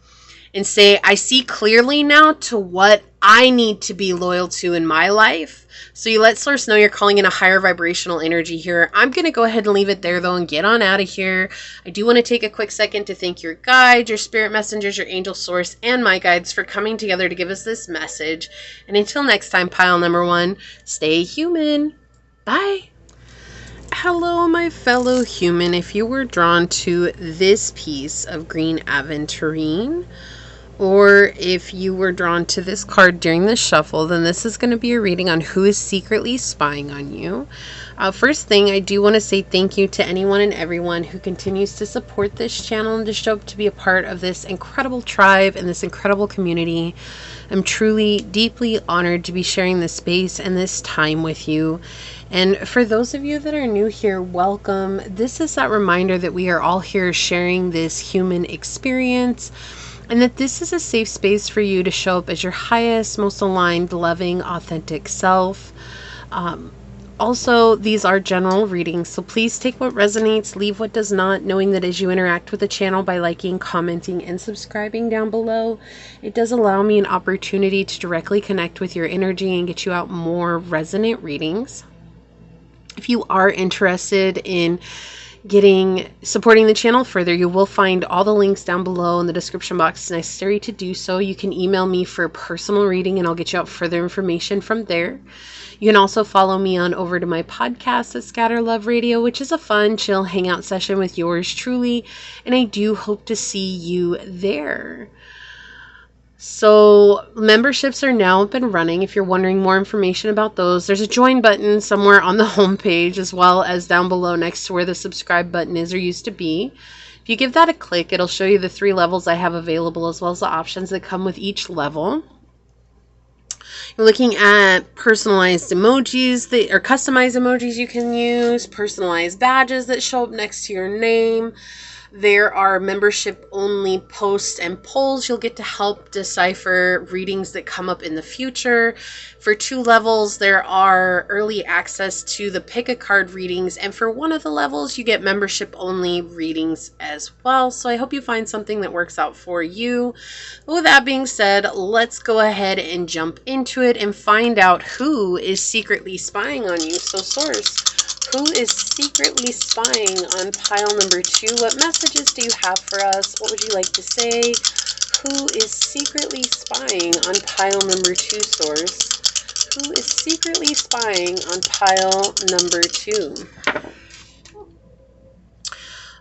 and say, I see clearly now to what I need to be loyal to in my life. So you let Source know you're calling in a higher vibrational energy here. I'm going to go ahead and leave it there, though, and get on out of here. I do want to take a quick second to thank your guides, your spirit messengers, your angel Source, and my guides for coming together to give us this message. And until next time, pile number one, stay human. Bye. Hello, my fellow human. If you were drawn to this piece of green aventurine, or if you were drawn to this card during the shuffle, then this is going to be a reading on who is secretly spying on you. First thing, I do want to say thank you to anyone and everyone who continues to support this channel and to show up to be a part of this incredible tribe and this incredible community. I'm truly, deeply honored to be sharing this space and this time with you. And for those of you that are new here, welcome. This is that reminder that we are all here sharing this human experience, and that this is a safe space for you to show up as your highest, most aligned, loving, authentic self. Also, these are general readings, so please take what resonates, leave what does not, knowing that as you interact with the channel by liking, commenting, and subscribing down below, it does allow me an opportunity to directly connect with your energy and get you out more resonant readings. If you are interested in supporting the channel further, you will find all the links down below in the description box necessary to do so. You can email me for a personal reading and I'll get you out further information from there. You can also follow me on over to my podcast at Scatter Love Radio, which is a fun, chill hangout session with yours truly, and I do hope to see you there. So memberships are now up and running. If you're wondering more information about those, there's a join button somewhere on the homepage, as well as down below next to where the subscribe button is or used to be. If you give that a click, it'll show you the 3 levels I have available, as well as the options that come with each level. You're looking at personalized emojis or customized emojis you can use, personalized badges that show up next to your name. There are membership-only posts and polls. You'll get to help decipher readings that come up in the future. For 2 levels, there are early access to the pick-a-card readings. And for 1 of the levels, you get membership-only readings as well. So I hope you find something that works out for you. With that being said, let's go ahead and jump into it and find out who is secretly spying on you. So Source, who is secretly spying on pile number 2? What messages do you have for us? What would you like to say? Who is secretly spying on pile number 2, Source? Who is secretly spying on pile number 2?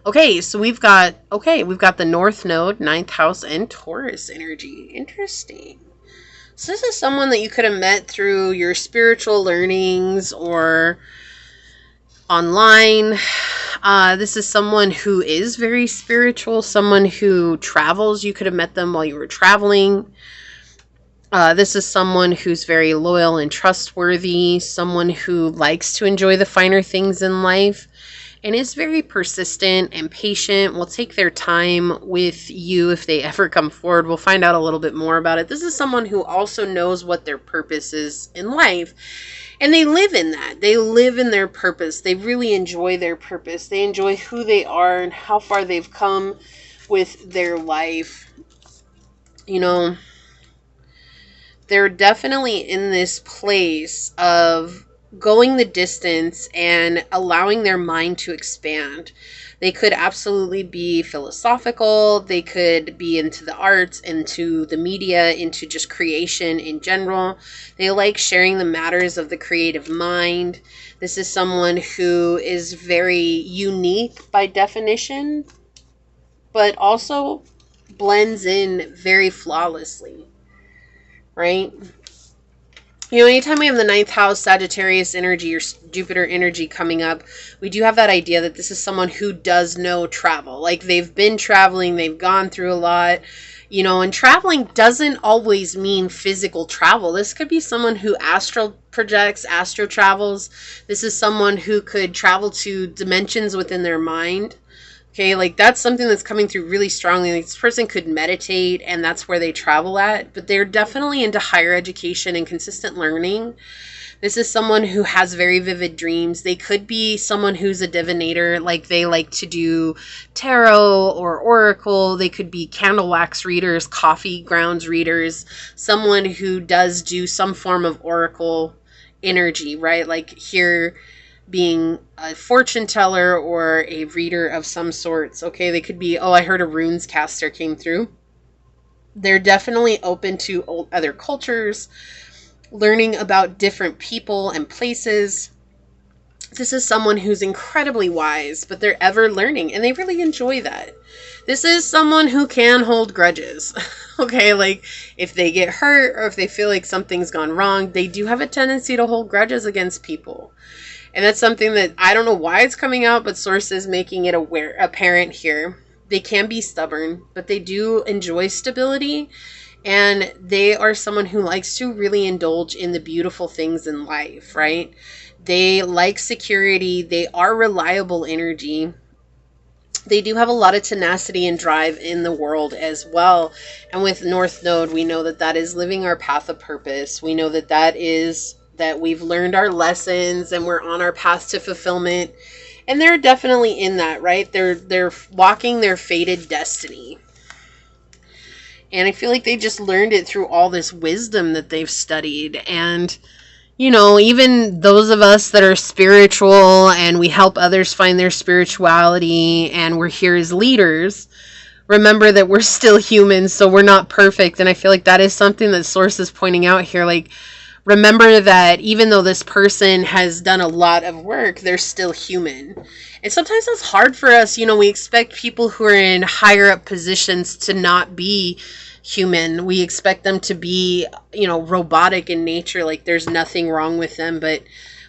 Okay, so we've got the North Node, 9th house, and Taurus energy. Interesting. So this is someone that you could have met through your spiritual learnings or online. This is someone who is very spiritual, someone who travels. You could have met them while you were traveling. This is someone who's very loyal and trustworthy, someone who likes to enjoy the finer things in life and is very persistent and patient, will take their time with you if they ever come forward. We'll find out a little bit more about it. This is someone who also knows what their purpose is in life. And they live in that. They live in their purpose. They really enjoy their purpose. They enjoy who they are and how far they've come with their life. You know, they're definitely in this place of going the distance and allowing their mind to expand. They could absolutely be philosophical. They could be into the arts, into the media, into just creation in general. They like sharing the matters of the creative mind. This is someone who is very unique by definition, but also blends in very flawlessly, right? You know, anytime we have the 9th house, Sagittarius energy or Jupiter energy coming up, we do have that idea that this is someone who does know travel. Like they've been traveling, they've gone through a lot, you know, and traveling doesn't always mean physical travel. This could be someone who astral projects, astro travels. This is someone who could travel to dimensions within their mind. Okay, like that's something that's coming through really strongly. Like this person could meditate and that's where they travel at, but they're definitely into higher education and consistent learning. This is someone who has very vivid dreams. They could be someone who's a divinator, like they like to do tarot or oracle. They could be candle wax readers, coffee grounds readers, someone who does do some form of oracle energy, right? Like here, being a fortune teller or a reader of some sorts. Okay, they could be, oh, I heard a runes caster came through. They're definitely open to other cultures, learning about different people and places. This is someone who's incredibly wise, but they're ever learning, and they really enjoy that. This is someone who can hold grudges. Okay, like if they get hurt or if they feel like something's gone wrong, they do have a tendency to hold grudges against people. And that's something that I don't know why it's coming out, but Source is making it apparent here. They can be stubborn, but they do enjoy stability. And they are someone who likes to really indulge in the beautiful things in life, right? They like security. They are reliable energy. They do have a lot of tenacity and drive in the world as well. And with North Node, we know that that is living our path of purpose. We know that that is that we've learned our lessons and we're on our path to fulfillment. And they're definitely in that, right? They're walking their fated destiny. And I feel like they just learned it through all this wisdom that they've studied. And, you know, even those of us that are spiritual and we help others find their spirituality and we're here as leaders, remember that we're still humans, so we're not perfect. And I feel like that is something that Source is pointing out here. Like, remember that even though this person has done a lot of work, they're still human. And sometimes that's hard for us. You know, we expect people who are in higher up positions to not be human. We expect them to be, you know, robotic in nature, like there's nothing wrong with them. But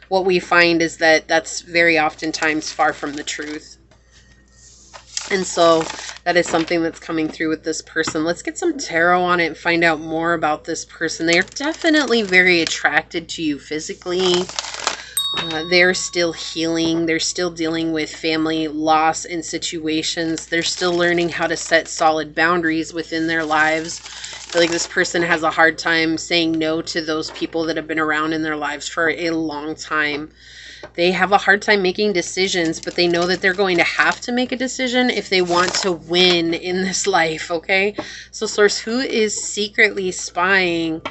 what we find is that that's very oftentimes far from the truth. And so that is something that's coming through with this person. Let's get some tarot on it and find out more about this person. They are definitely very attracted to you physically. They're still healing. They're still dealing with family loss and situations. They're still learning how to set solid boundaries within their lives. I feel like this person has a hard time saying no to those people that have been around in their lives for a long time. They have a hard time making decisions, but they know that they're going to have to make a decision if they want to win in this life, okay? So, Source, who is secretly spying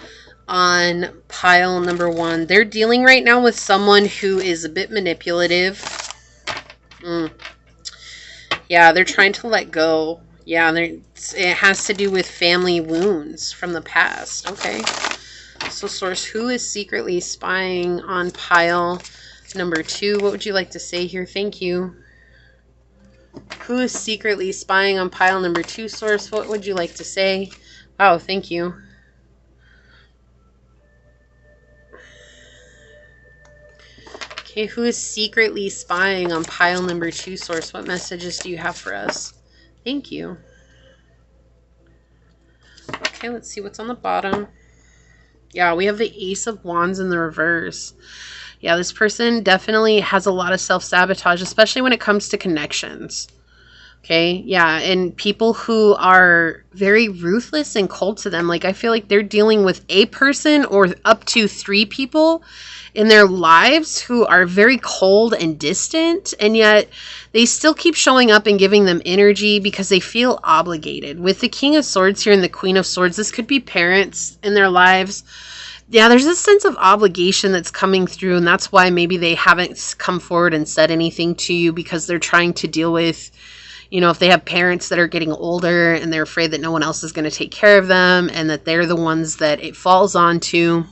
on pile number 1? They're dealing right now with someone who is a bit manipulative. Yeah, they're trying to let go. Yeah, it has to do with family wounds from the past. Okay. So, Source, who is secretly spying on pile number 2? What would you like to say here? Thank you. Who is secretly spying on pile number 2, Source? What would you like to say? Wow, thank you. Okay, who is secretly spying on pile number 2, Source? What messages do you have for us? Thank you. Okay, let's see what's on the bottom. Yeah, we have the Ace of Wands in the reverse. Yeah, this person definitely has a lot of self-sabotage, especially when it comes to connections. Okay, yeah, and people who are very ruthless and cold to them. Like, I feel like they're dealing with a person or up to 3 people in their lives who are very cold and distant, and yet they still keep showing up and giving them energy because they feel obligated. With the King of Swords here and the Queen of Swords, this could be parents in their lives. Yeah, there's this sense of obligation that's coming through, and that's why maybe they haven't come forward and said anything to you, because they're trying to deal with, you know, if they have parents that are getting older and they're afraid that no one else is going to take care of them and that they're the ones that it falls onto.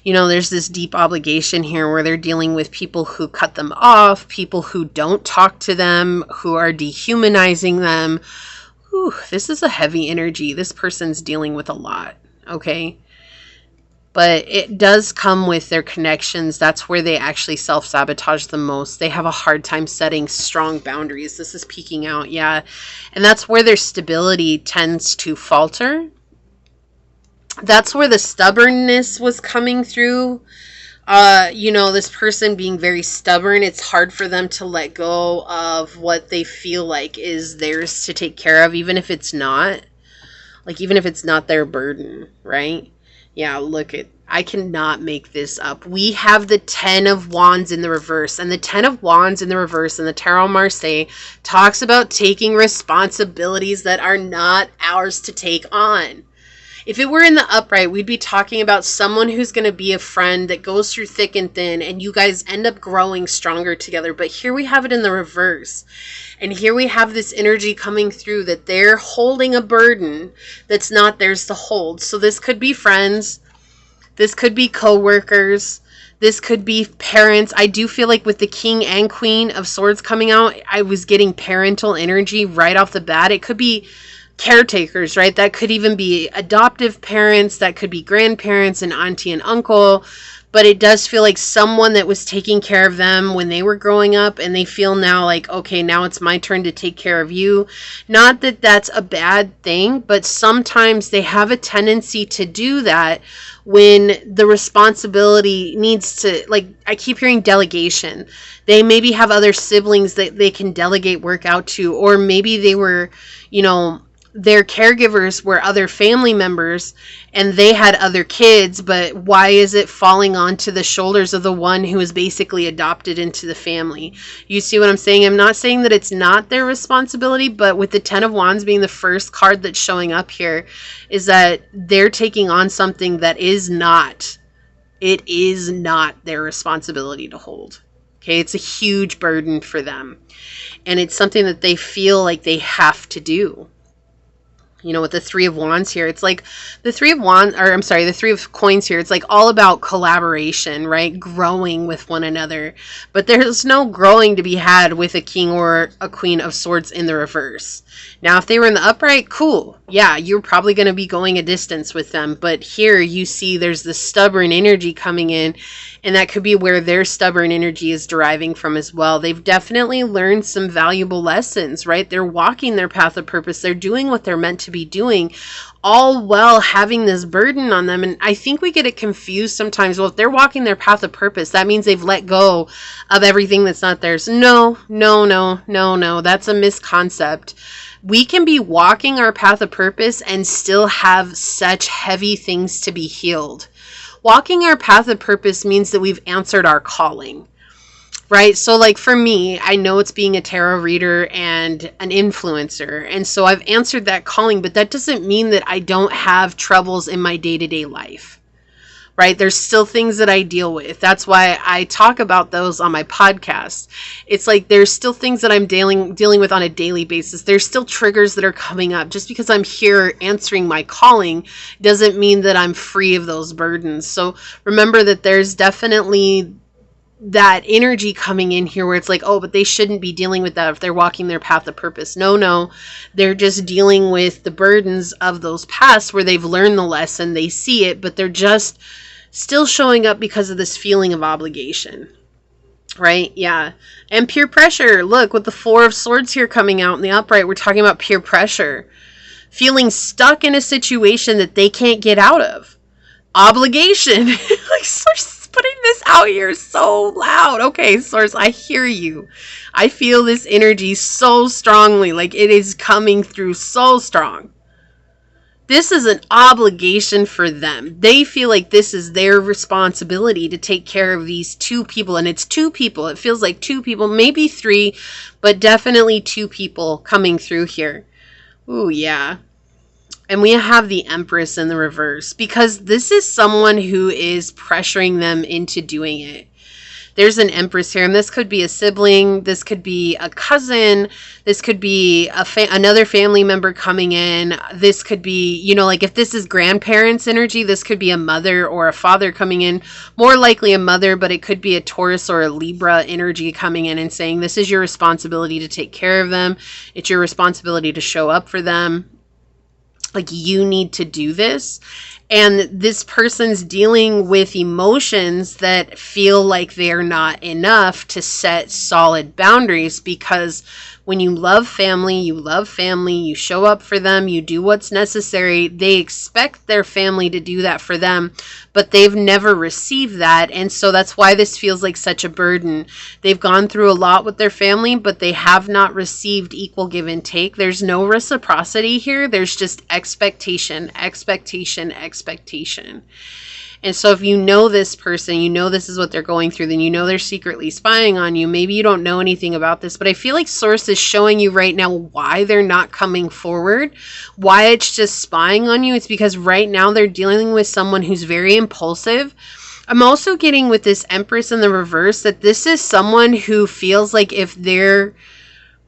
You know, there's this deep obligation here where they're dealing with people who cut them off, people who don't talk to them, who are dehumanizing them. Whew, this is a heavy energy. This person's dealing with a lot, okay? But it does come with their connections. That's where they actually self-sabotage the most. They have a hard time setting strong boundaries. This is peeking out, yeah. And that's where their stability tends to falter. That's where the stubbornness was coming through. You know, this person being very stubborn, it's hard for them to let go of what they feel like is theirs to take care of, even if it's not. Like, even if it's not their burden, right? Yeah, look at, I cannot make this up. We have the 10 of Wands in the reverse, and the 10 of Wands in the reverse in the Tarot Marseille talks about taking responsibilities that are not ours to take on. If it were in the upright, we'd be talking about someone who's going to be a friend that goes through thick and thin, and you guys end up growing stronger together. But here we have it in the reverse. And here we have this energy coming through that they're holding a burden that's not theirs to hold. So this could be friends. This could be co-workers. This could be parents. I do feel like with the King and Queen of Swords coming out, I was getting parental energy right off the bat. It could be caretakers, right? That could even be adoptive parents. That could be grandparents and auntie and uncle. But it does feel like someone that was taking care of them when they were growing up, and they feel now like, okay, now it's my turn to take care of you. Not that that's a bad thing, but sometimes they have a tendency to do that when the responsibility needs to, like, I keep hearing delegation. They maybe have other siblings that they can delegate work out to, or maybe they were, you know, their caregivers were other family members and they had other kids, but why is it falling onto the shoulders of the one who is basically adopted into the family? You see what I'm saying? I'm not saying that it's not their responsibility, but with the 10 of Wands being the first card that's showing up here, is that they're taking on something that is not, it is not their responsibility to hold. Okay, it's a huge burden for them. And it's something that they feel like they have to do. You know, with the Three of Wands here, it's like the Three of Wands, or I'm sorry, the Three of Coins here, it's like all about collaboration, right? Growing with one another. But there's no growing to be had with a King or a Queen of Swords in the reverse. Now, if they were in the upright, cool. Yeah, you're probably going to be going a distance with them. But here you see there's this stubborn energy coming in, and that could be where their stubborn energy is deriving from as well. They've definitely learned some valuable lessons, right? They're walking their path of purpose. They're doing what they're meant to be doing, all while having this burden on them. And I think we get it confused sometimes. Well, if they're walking their path of purpose, that means they've let go of everything that's not theirs. No. That's a misconcept. We can be walking our path of purpose and still have such heavy things to be healed. Walking our path of purpose means that we've answered our calling, right? So like for me, I know it's being a tarot reader and an influencer. And so I've answered that calling, but that doesn't mean that I don't have troubles in my day-to-day life, right? There's still things that I deal with. That's why I talk about those on my podcast. It's like there's still things that I'm dealing with on a daily basis. There's still triggers that are coming up. Just because I'm here answering my calling doesn't mean that I'm free of those burdens. So remember that there's definitely that energy coming in here where it's like, oh, but they shouldn't be dealing with that if they're walking their path of purpose. No, they're just dealing with the burdens of those pasts where they've learned the lesson, they see it, but they're just still showing up because of this feeling of obligation, right? Yeah. And peer pressure. Look, with the Four of Swords here coming out in the upright, we're talking about peer pressure, feeling stuck in a situation that they can't get out of. Obligation. Like, Source putting this out here so loud. Okay, Source, I hear you. I feel this energy so strongly. Like, it is coming through so strong. This is an obligation for them. They feel like this is their responsibility to take care of these two people. And it's two people. It feels like two people, maybe three, but definitely two people coming through here. Ooh, yeah. And we have the Empress in the reverse because this is someone who is pressuring them into doing it. There's an Empress here, and this could be a sibling, this could be a cousin, this could be another family member coming in, this could be, you know, like if this is grandparents energy, this could be a mother or a father coming in, more likely a mother, but it could be a Taurus or a Libra energy coming in and saying, this is your responsibility to take care of them, it's your responsibility to show up for them, like you need to do this. And this person's dealing with emotions that feel like they're not enough to set solid boundaries, because when you love family, you show up for them, you do what's necessary. They expect their family to do that for them, but they've never received that. And so that's why this feels like such a burden. They've gone through a lot with their family, but they have not received equal give and take. There's no reciprocity here. There's just expectation. And so if you know this person, you know this is what they're going through, then you know they're secretly spying on you. Maybe you don't know anything about this, but I feel like Source is showing you right now why they're not coming forward, why it's just spying on you. It's because right now they're dealing with someone who's very impulsive. I'm also getting with this Empress in the reverse that this is someone who feels like if their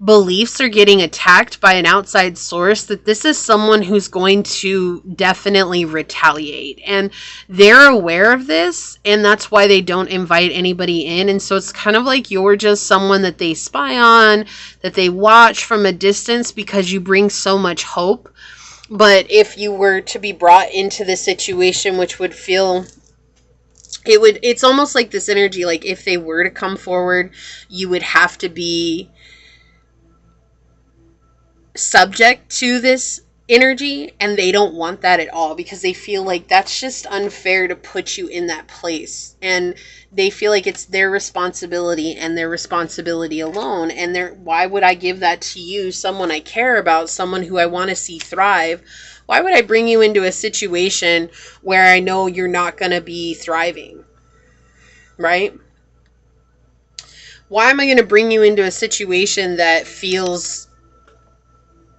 beliefs are getting attacked by an outside source, that this is someone who's going to definitely retaliate, and they're aware of this, and that's why they don't invite anybody in. And so it's kind of like you're just someone that they spy on, that they watch from a distance because you bring so much hope. But if you were to be brought into this situation, which would feel, it's almost like this energy, like if they were to come forward, you would have to be subject to this energy, and they don't want that at all because they feel like that's just unfair to put you in that place, and they feel like it's their responsibility and their responsibility alone. And why would I give that to you, someone I care about, someone who I want to see thrive? Why would I bring you into a situation where I know you're not going to be thriving, right? Why am I going to bring you into a situation that feels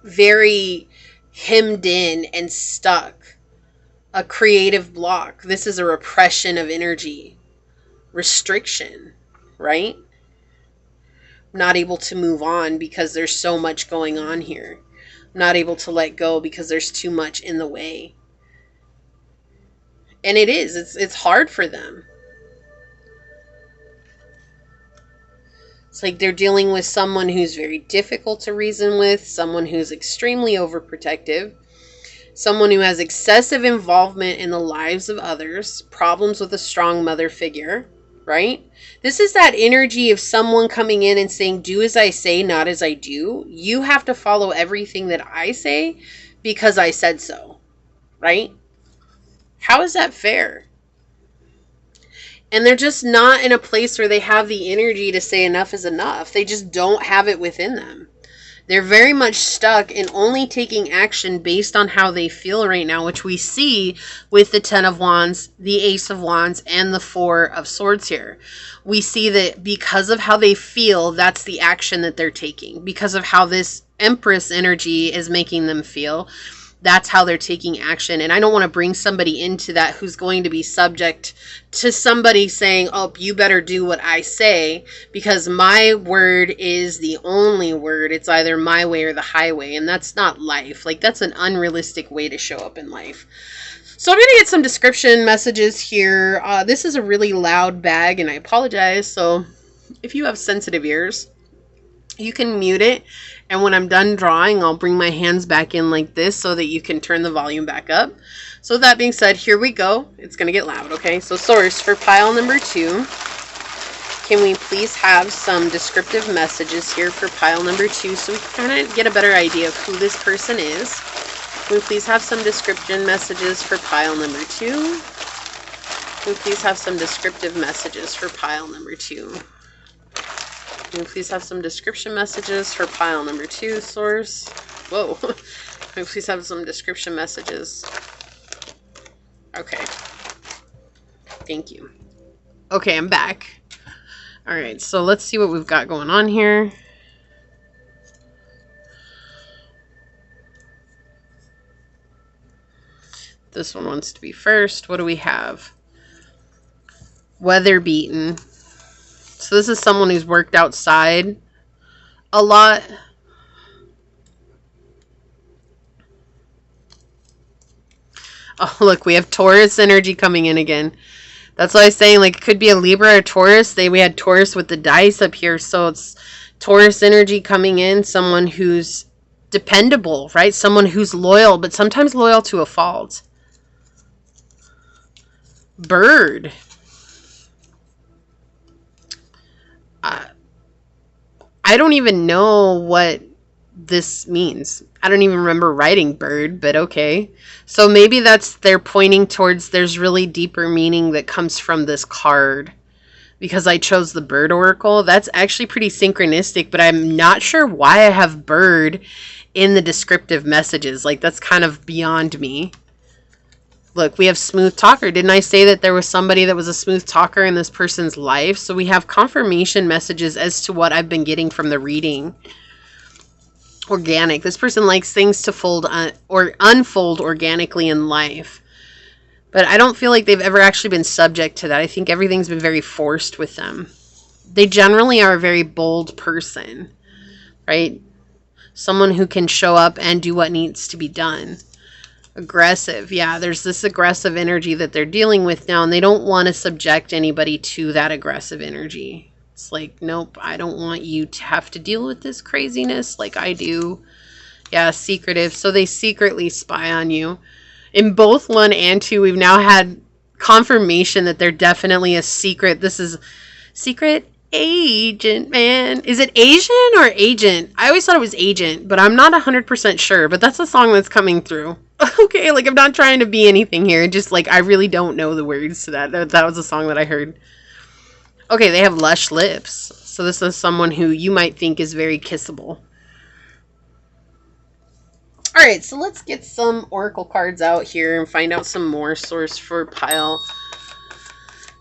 very hemmed in and stuck? A creative block. This is a repression of energy, restriction, right? Not able to move on because there's so much going on here. not able to let go because there's too much in the way. And it's hard for them. It's like they're dealing with someone who's very difficult to reason with, someone who's extremely overprotective, someone who has excessive involvement in the lives of others, problems with a strong mother figure, right? This is that energy of someone coming in and saying, do as I say, not as I do. You have to follow everything that I say because I said so, right? How is that fair? And they're just not in a place where they have the energy to say enough is enough. They just don't have it within them. They're very much stuck in only taking action based on how they feel right now, which we see with the 10 of Wands, the Ace of Wands, and the 4 of Swords here. We see that because of how they feel, that's the action that they're taking. Because of how this Empress energy is making them feel, that's how they're taking action. And I don't want to bring somebody into that who's going to be subject to somebody saying, oh, you better do what I say because my word is the only word. It's either my way or the highway. And that's not life. Like, that's an unrealistic way to show up in life. So I'm going to get some description messages here. This is a really loud bag and I apologize. So if you have sensitive ears, you can mute it. And when I'm done drawing, I'll bring my hands back in like this so that you can turn the volume back up. So with that being said, here we go. It's going to get loud, okay? So source for pile number 2. Can we please have some descriptive messages here for pile number 2 so we can kind of get a better idea of who this person is? Can we please have some description messages for pile number 2? Can we please have some descriptive messages for pile number 2? Can we please have some description messages for pile number 2, source? Whoa. Can we please have some description messages? Okay. Thank you. Okay, I'm back. All right, so let's see what we've got going on here. This one wants to be first. What do we have? Weather beaten. So this is someone who's worked outside a lot. Oh, look, we have Taurus energy coming in again. That's what I was saying. Like, it could be a Libra or Taurus. We had Taurus with the dice up here. So it's Taurus energy coming in. Someone who's dependable, right? Someone who's loyal, but sometimes loyal to a fault. Bird. I don't even know what this means. I don't even remember writing bird, but okay. So maybe they're pointing towards there's really deeper meaning that comes from this card. Because I chose the bird oracle. That's actually pretty synchronistic, but I'm not sure why I have bird in the descriptive messages. Like, that's kind of beyond me. Look, we have smooth talker. Didn't I say that there was somebody that was a smooth talker in this person's life? So we have confirmation messages as to what I've been getting from the reading. Organic. This person likes things to fold or unfold organically in life. But I don't feel like they've ever actually been subject to that. I think everything's been very forced with them. They generally are a very bold person, right? Someone who can show up and do what needs to be done. Aggressive. Yeah, there's this aggressive energy that they're dealing with now, and they don't want to subject anybody to that aggressive energy. It's like, nope, I don't want you to have to deal with this craziness like I do. Yeah, secretive. So they secretly spy on you. In both 1 and 2, we've now had confirmation that they're definitely a secret. This is secret agent, man. Is it Asian or agent? I always thought it was agent, but I'm not 100% sure. But that's a song that's coming through. Okay, like, I'm not trying to be anything here. Just, like, I really don't know the words to that. That was a song that I heard. Okay, they have lush lips. So this is someone who you might think is very kissable. Alright, so let's get some oracle cards out here and find out some more source for pile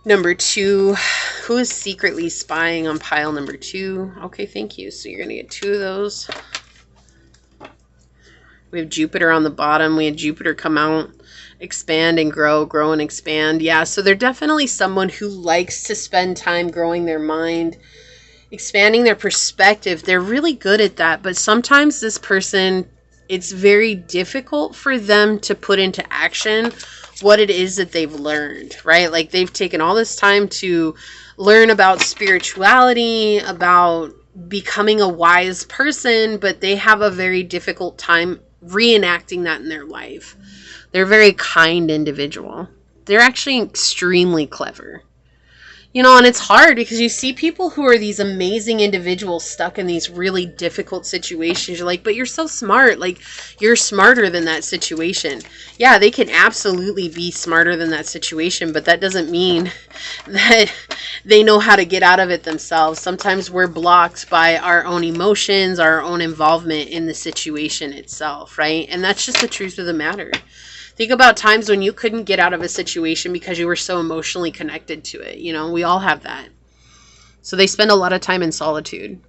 number 2. Who is secretly spying on pile number 2? Okay, thank you. So you're going to get 2 of those. We have Jupiter on the bottom. We had Jupiter come out, expand and grow and expand. Yeah, so they're definitely someone who likes to spend time growing their mind, expanding their perspective. They're really good at that, but sometimes this person it's very difficult for them to put into action what it is that they've learned, right? Like they've taken all this time to learn about spirituality, about becoming a wise person, but they have a very difficult time reenacting that in their life. They're a very kind individual. They're actually extremely clever. You know, and it's hard because you see people who are these amazing individuals stuck in these really difficult situations. You're like, but you're so smart. Like, you're smarter than that situation. Yeah, they can absolutely be smarter than that situation, but that doesn't mean that they know how to get out of it themselves. Sometimes we're blocked by our own emotions, our own involvement in the situation itself, right? And that's just the truth of the matter. Think about times when you couldn't get out of a situation because you were so emotionally connected to it. You know, we all have that. So they spend a lot of time in solitude.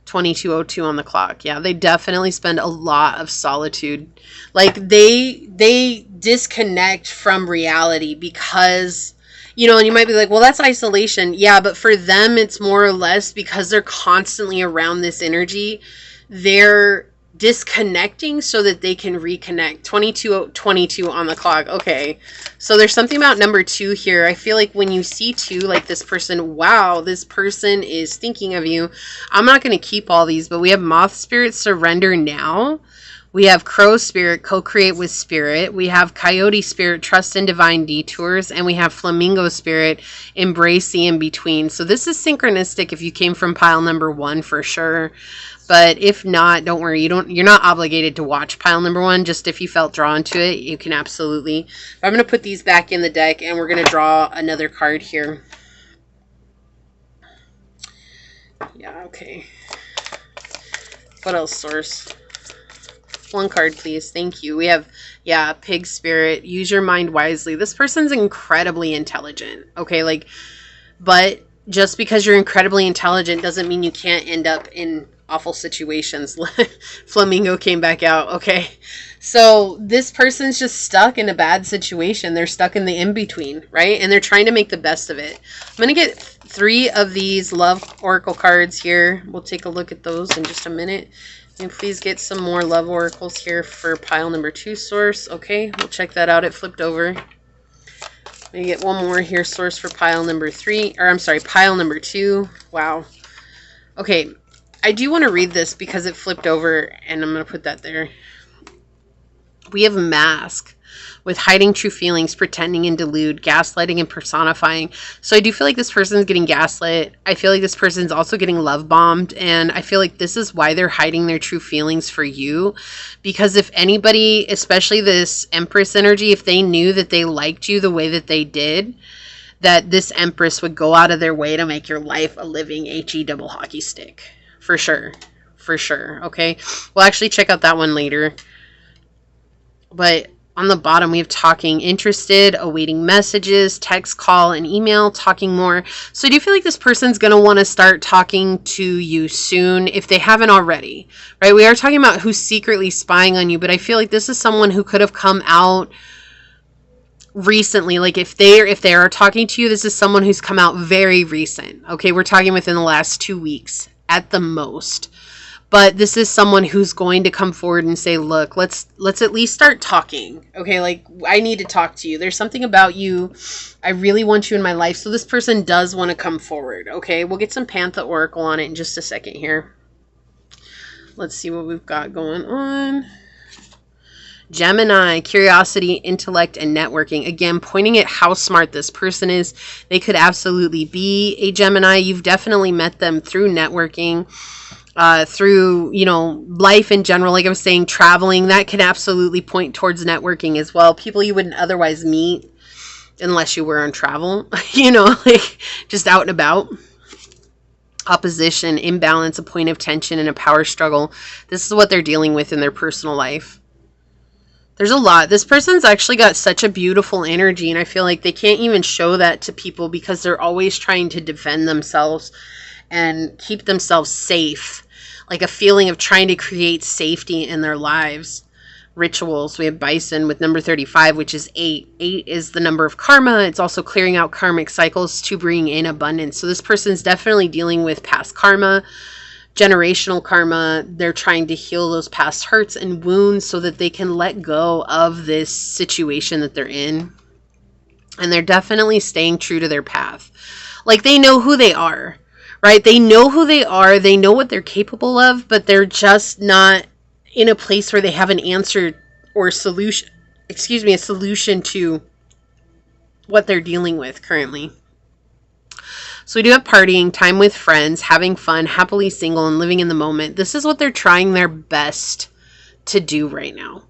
22:02 on the clock. Yeah, they definitely spend a lot of solitude. Like they disconnect from reality because, you know, and you might be like, well, that's isolation. Yeah, but for them, it's more or less because they're constantly around this energy. They're disconnecting so that they can reconnect. 22:22 on the clock. Okay, so there's something about number 2 here. I feel like when you see 2, like this person, wow, this person is thinking of you. I'm not going to keep all these, but we have moth spirit, surrender now. We have crow spirit, co-create with spirit. We have coyote spirit, trust in divine detours. And we have flamingo spirit, embrace the in-between. So this is synchronistic if you came from pile number 1 for sure. But if not, don't worry. You're not obligated to watch pile number 1. Just if you felt drawn to it, you can absolutely. I'm going to put these back in the deck and we're going to draw another card here. Yeah, okay. What else, source? 1 card, please. Thank you. We have, yeah, pig spirit. Use your mind wisely. This person's incredibly intelligent. Okay, like, but just because you're incredibly intelligent doesn't mean you can't end up in awful situations. Flamingo came back out. Okay, so this person's just stuck in a bad situation. They're stuck in the in-between, right? And they're trying to make the best of it. I'm going to get 3 of these love oracle cards here. We'll take a look at those in just a minute. And please get some more love oracles here for pile number 2, source. Okay, we'll check that out. It flipped over. Let me get one more here, source, for pile number 3. Or I'm sorry, pile number 2. Wow. Okay, I do want to read this because it flipped over, and I'm going to put that there. We have mask with hiding true feelings, pretending and delude, gaslighting and personifying. So I do feel like this person's getting gaslit. I feel like this person's also getting love bombed. And I feel like this is why they're hiding their true feelings for you. Because if anybody, especially this Empress energy, if they knew that they liked you the way that they did, that this Empress would go out of their way to make your life a living HE double hockey stick. For sure. For sure. Okay. We'll actually check out that one later. But on the bottom, we have talking, interested, awaiting messages, text, call, and email, talking more. So I do feel like this person's going to want to start talking to you soon if they haven't already, right? We are talking about who's secretly spying on you, but I feel like this is someone who could have come out recently. Like if they are talking to you, this is someone who's come out very recent. Okay, we're talking within the last 2 weeks at the most. But this is someone who's going to come forward and say, look, let's at least start talking. Okay, like, I need to talk to you. There's something about you. I really want you in my life. So this person does want to come forward. Okay, we'll get some Pantha Oracle on it in just a second here. Let's see what we've got going on. Gemini, curiosity, intellect, and networking. Again, pointing at how smart this person is. They could absolutely be a Gemini. You've definitely met them through networking. Through, you know, life in general, like I was saying, traveling, that can absolutely point towards networking as well. People you wouldn't otherwise meet unless you were on travel, you know, like just out and about. Opposition, imbalance, a point of tension, and a power struggle. This is what they're dealing with in their personal life. There's a lot. This person's actually got such a beautiful energy, and I feel like they can't even show that to people because they're always trying to defend themselves and keep themselves safe. Like a feeling of trying to create safety in their lives. Rituals. We have Bison with number 35, which is 8. 8 is the number of karma. It's also clearing out karmic cycles to bring in abundance. So this person's definitely dealing with past karma, generational karma. They're trying to heal those past hurts and wounds so that they can let go of this situation that they're in. And they're definitely staying true to their path. Like, they know who they are, right? They know who they are. They know what they're capable of, but they're just not in a place where they have an answer or a solution to what they're dealing with currently. So we do have partying, time with friends, having fun, happily single, and living in the moment. This is what they're trying their best to do right now.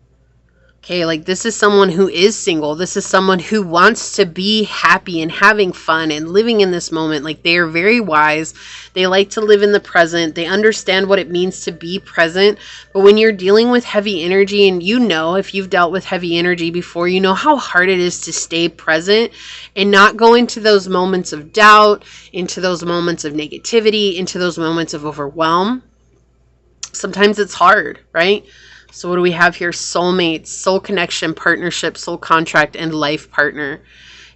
Okay, like, this is someone who is single. This is someone who wants to be happy and having fun and living in this moment. Like, they are very wise. They like to live in the present. They understand what it means to be present. But when you're dealing with heavy energy, and you know, if you've dealt with heavy energy before, you know how hard it is to stay present and not go into those moments of doubt, into those moments of negativity, into those moments of overwhelm. Sometimes it's hard, right? So what do we have here? Soulmates, soul connection, partnership, soul contract, and life partner.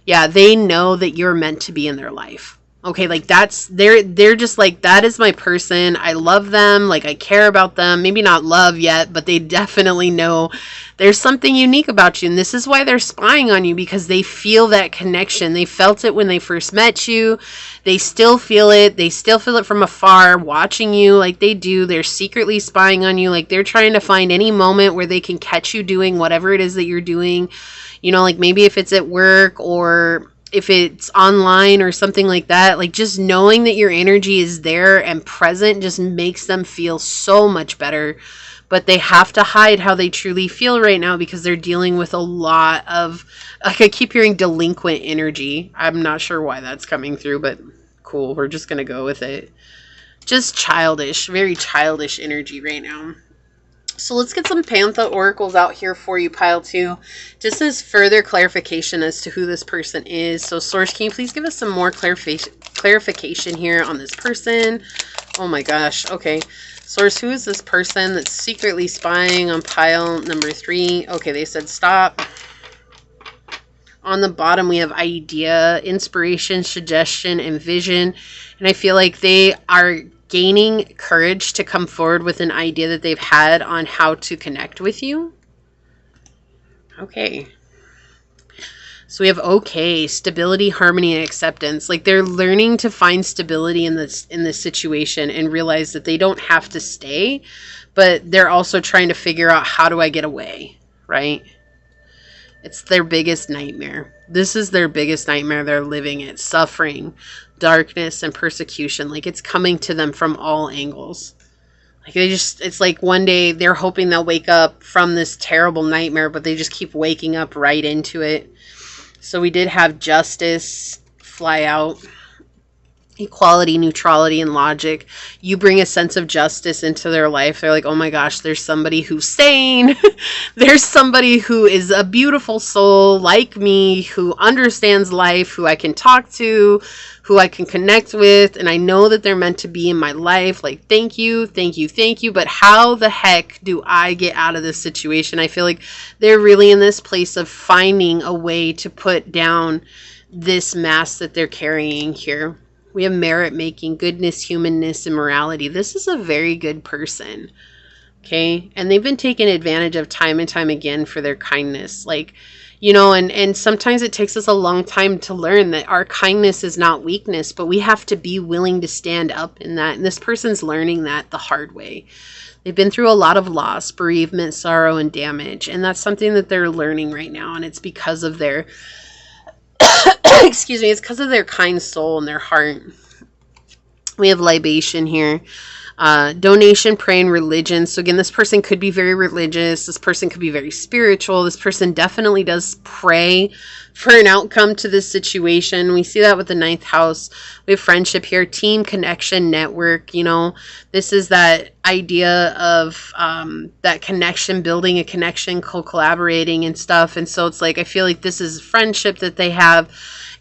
Yeah, they know that you're meant to be in their life. Okay, like, they're just like, that is my person. I love them. Like, I care about them. Maybe not love yet, but they definitely know there's something unique about you. And this is why they're spying on you, because they feel that connection. They felt it when they first met you. They still feel it. They still feel it from afar, watching you like they do. They're secretly spying on you. Like, they're trying to find any moment where they can catch you doing whatever it is that you're doing. You know, like, maybe if it's at work or if it's online or something like that. Like, just knowing that your energy is there and present just makes them feel so much better. But they have to hide how they truly feel right now, because they're dealing with a lot of, like, I keep hearing delinquent energy. I'm not sure why that's coming through, but cool. We're just going to go with it. Just childish, very childish energy right now. So let's get some Panther oracles out here for you, pile 2. Just as further clarification as to who this person is. So Source, can you please give us some more clarification here on this person? Oh my gosh. Okay. Source, who is this person that's secretly spying on pile number 3? Okay, they said stop. On the bottom, we have idea, inspiration, suggestion, and vision. And I feel like they are gaining courage to come forward with an idea that they've had on how to connect with you. Okay. So we have stability, harmony, and acceptance. Like, they're learning to find stability in this situation and realize that they don't have to stay, but they're also trying to figure out, how do I get away, right? It's their biggest nightmare. This is their biggest nightmare. They're living it. Suffering, darkness, and persecution. Like, it's coming to them from all angles. Like, it's like one day they're hoping they'll wake up from this terrible nightmare, but they just keep waking up right into it. So we did have justice fly out. Equality, neutrality, and logic. You bring a sense of justice into their life. They're like, oh my gosh, there's somebody who's sane. There's somebody who is a beautiful soul like me, who understands life, who I can talk to, who I can connect with, and I know that they're meant to be in my life. Like, thank you, thank you, thank you. But how the heck do I get out of this situation? I feel like they're really in this place of finding a way to put down this mask that they're carrying here. We have merit making, goodness, humanness, and morality. This is a very good person. Okay. And they've been taken advantage of time and time again for their kindness. Like, you know, and sometimes it takes us a long time to learn that our kindness is not weakness, but we have to be willing to stand up in that. And this person's learning that the hard way. They've been through a lot of loss, bereavement, sorrow, and damage. And that's something that they're learning right now. And it's because of their excuse me, it's because of their kind soul and their heart. We have libation here. Donation, praying, religion. So again, this person could be very religious. This person could be very spiritual. This person definitely does pray for an outcome to this situation. We see that with the 9th house. We have friendship here, team, connection, network. You know, this is that idea of that connection, building a connection, co-collaborating and stuff. And so it's like, I feel like this is friendship that they have.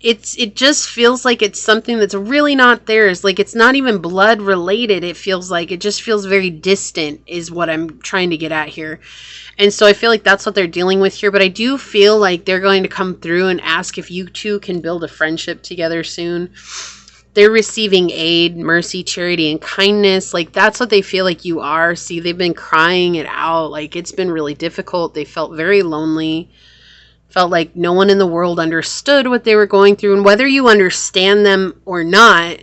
It just feels like it's something that's really not theirs. Like, it's not even blood related. It feels like it just feels very distant is what I'm trying to get at here. And so I feel like that's what they're dealing with here. But I do feel like they're going to come through and ask if you two can build a friendship together soon. They're receiving aid, mercy, charity, and kindness. Like, that's what they feel like you are. See, they've been crying it out. Like, it's been really difficult. They felt very lonely. Felt like no one in the world understood what they were going through. And whether you understand them or not,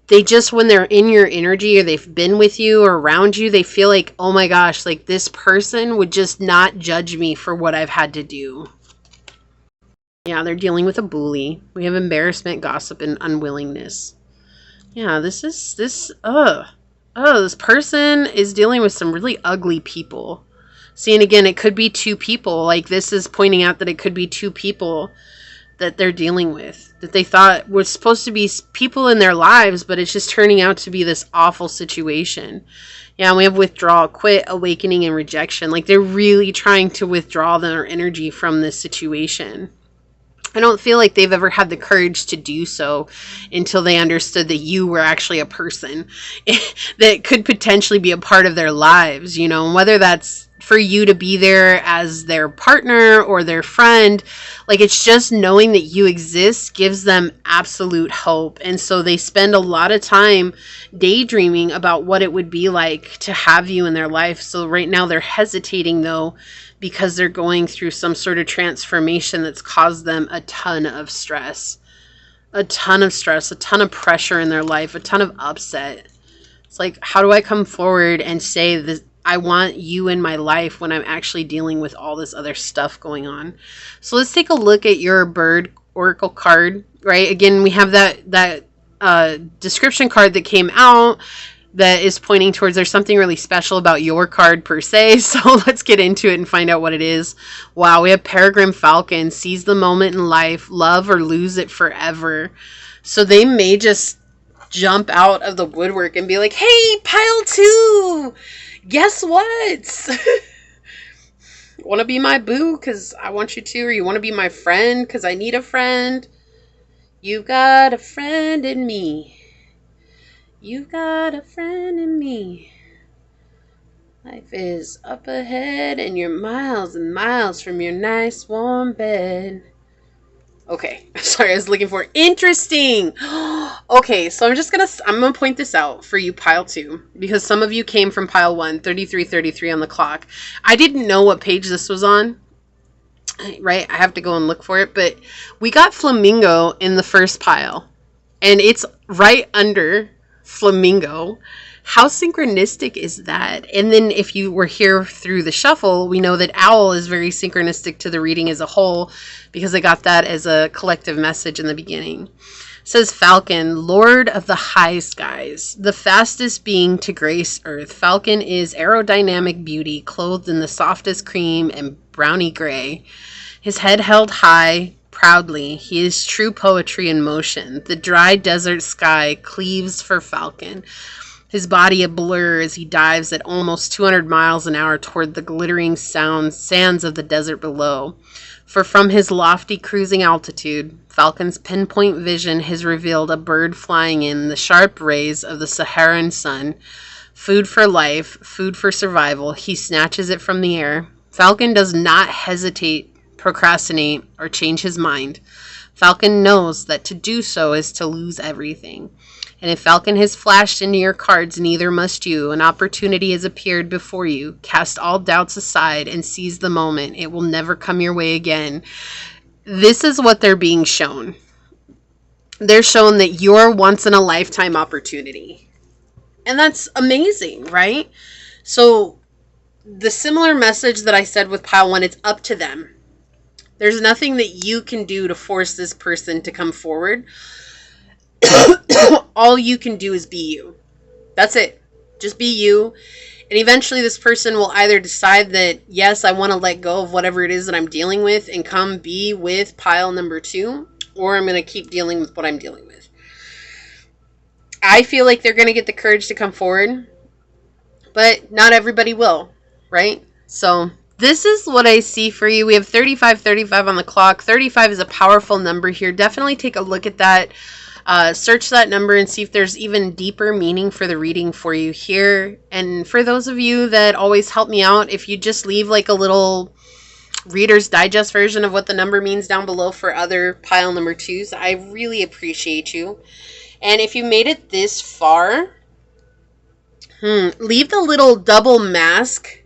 they just, when they're in your energy or they've been with you or around you, they feel like, oh my gosh, like this person would just not judge me for what I've had to do. Yeah, they're dealing with a bully. We have embarrassment, gossip, and unwillingness. Yeah, this person is dealing with some really ugly people. See, and again, it could be two people. Like, this is pointing out that it could be two people that they're dealing with, that they thought were supposed to be people in their lives, but it's just turning out to be this awful situation. Yeah, and we have withdrawal, quit, awakening, and rejection. Like, they're really trying to withdraw their energy from this situation. I don't feel like they've ever had the courage to do so until they understood that you were actually a person that could potentially be a part of their lives, you know, whether that's for you to be there as their partner or their friend. Like, it's just knowing that you exist gives them absolute hope. And so they spend a lot of time daydreaming about what it would be like to have you in their life. So right now they're hesitating, though, because they're going through some sort of transformation that's caused them a ton of stress. A ton of stress, a ton of pressure in their life, a ton of upset. It's like, how do I come forward and say this? I want you in my life when I'm actually dealing with all this other stuff going on. So let's take a look at your bird oracle card, right? Again, we have that description card that came out that is pointing towards there's something really special about your card per se. So let's get into it and find out what it is. Wow, we have Peregrine Falcon, seize the moment in life, love or lose it forever. So they may just jump out of the woodwork and be like, hey, pile 2, guess what? Want to be my boo because I want you to, or you want to be my friend because I need a friend? You got a friend in me. You got a friend in me. Life is up ahead and you're miles and miles from your nice warm bed. Okay, sorry, I was looking for interesting. Okay, so I'm gonna point this out for you, pile 2, because some of you came from pile 1, 3333 on the clock. I didn't know what page this was on, right? I have to go and look for it, but we got flamingo in the first pile, and it's right under flamingo. How synchronistic is that? And then if you were here through the shuffle, we know that owl is very synchronistic to the reading as a whole, because I got that as a collective message in the beginning. It says Falcon, Lord of the high skies, the fastest being to grace earth. Falcon is aerodynamic beauty, clothed in the softest cream and browny gray. His head held high, proudly, he is true poetry in motion. The dry desert sky cleaves for Falcon. His body a blur as he dives at almost 200 miles an hour toward the glittering sands of the desert below. For from his lofty cruising altitude, Falcon's pinpoint vision has revealed a bird flying in the sharp rays of the Saharan sun. Food for life, food for survival, he snatches it from the air. Falcon does not hesitate, procrastinate, or change his mind. Falcon knows that to do so is to lose everything. And if Falcon has flashed into your cards, neither must you. An opportunity has appeared before you. Cast all doubts aside and seize the moment. It will never come your way again. This is what they're being shown. They're shown that you're once in a lifetime opportunity. And that's amazing, right? So the similar message that I said with pile 1, it's up to them. There's nothing that you can do to force this person to come forward. All you can do is be you. That's it. Just be you. And eventually this person will either decide that, yes, I want to let go of whatever it is that I'm dealing with and come be with pile number 2, or I'm going to keep dealing with what I'm dealing with. I feel like they're going to get the courage to come forward, but not everybody will, right? So this is what I see for you. We have 3535 on the clock. 35 is a powerful number here. Definitely take a look at that. Search that number and see if there's even deeper meaning for the reading for you here. And for those of you that always help me out, if you just leave like a little Reader's Digest version of what the number means down below for other pile number 2s, I really appreciate you. And if you made it this far, leave the little double mask,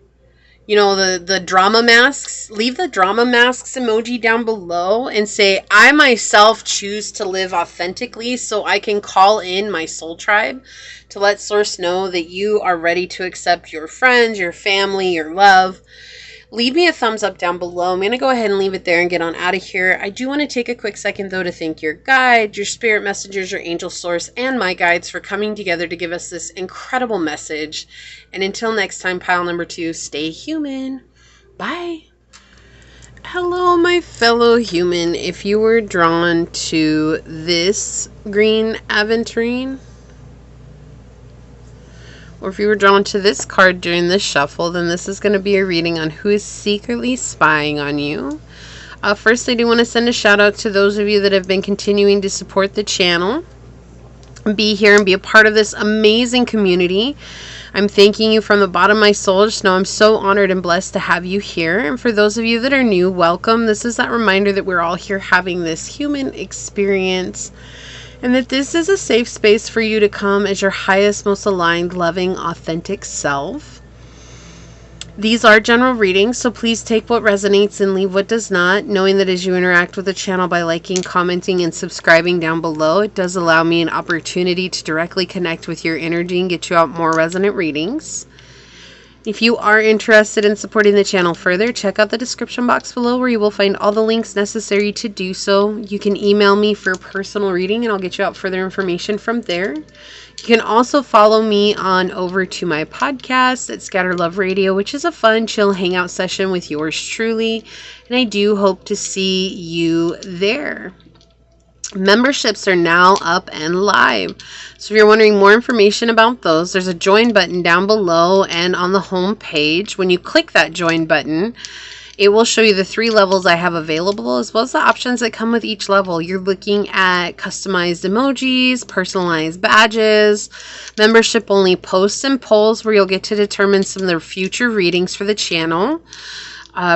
you know, the drama masks. Leave the drama masks emoji down below and say, I myself choose to live authentically so I can call in my soul tribe to let source know that you are ready to accept your friends, your family, your love. Leave me a thumbs up down below. I'm going to go ahead and leave it there and get on out of here. I do want to take a quick second, though, to thank your guide, your spirit messengers, your angel source, and my guides for coming together to give us this incredible message. And until next time, pile number 2, stay human. Bye. Hello, my fellow human. If you were drawn to this green aventurine, or if you were drawn to this card during this shuffle, then this is going to be a reading on who is secretly spying on you. First, I do want to send a shout out to those of you that have been continuing to support the channel, be here and be a part of this amazing community. I'm thanking you from the bottom of my soul. Just know I'm so honored and blessed to have you here. And for those of you that are new, welcome. This is that reminder that we're all here having this human experience, and that this is a safe space for you to come as your highest, most aligned, loving, authentic self. These are general readings, so please take what resonates and leave what does not, knowing that as you interact with the channel by liking, commenting, and subscribing down below, it does allow me an opportunity to directly connect with your energy and get you out more resonant readings. If you are interested in supporting the channel further, check out the description box below where you will find all the links necessary to do so. You can email me for a personal reading and I'll get you out further information from there. You can also follow me on over to my podcast at Scatter Love Radio, which is a fun, chill hangout session with yours truly. And I do hope to see you there. Memberships are now up and live. So if you're wondering more information about those, there's a join button down below and on the home page. When you click that join button, it will show you the 3 levels I have available, as well as the options that come with each level. You're looking at customized emojis, personalized badges, membership only posts and polls where you'll get to determine some of the future readings for the channel.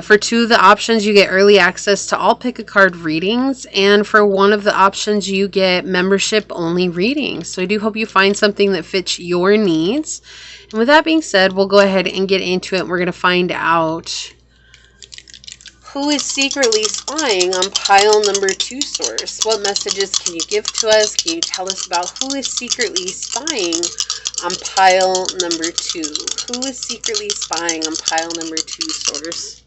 For 2 of the options, you get early access to all pick a card readings, and for 1 of the options, you get membership only readings. So I do hope you find something that fits your needs. And with that being said, we'll go ahead and get into it. We're going to find out who is secretly spying on pile number 2, source. What messages can you give to us? Can you tell us about who is secretly spying on pile number 2? Who is secretly spying on pile number 2, source?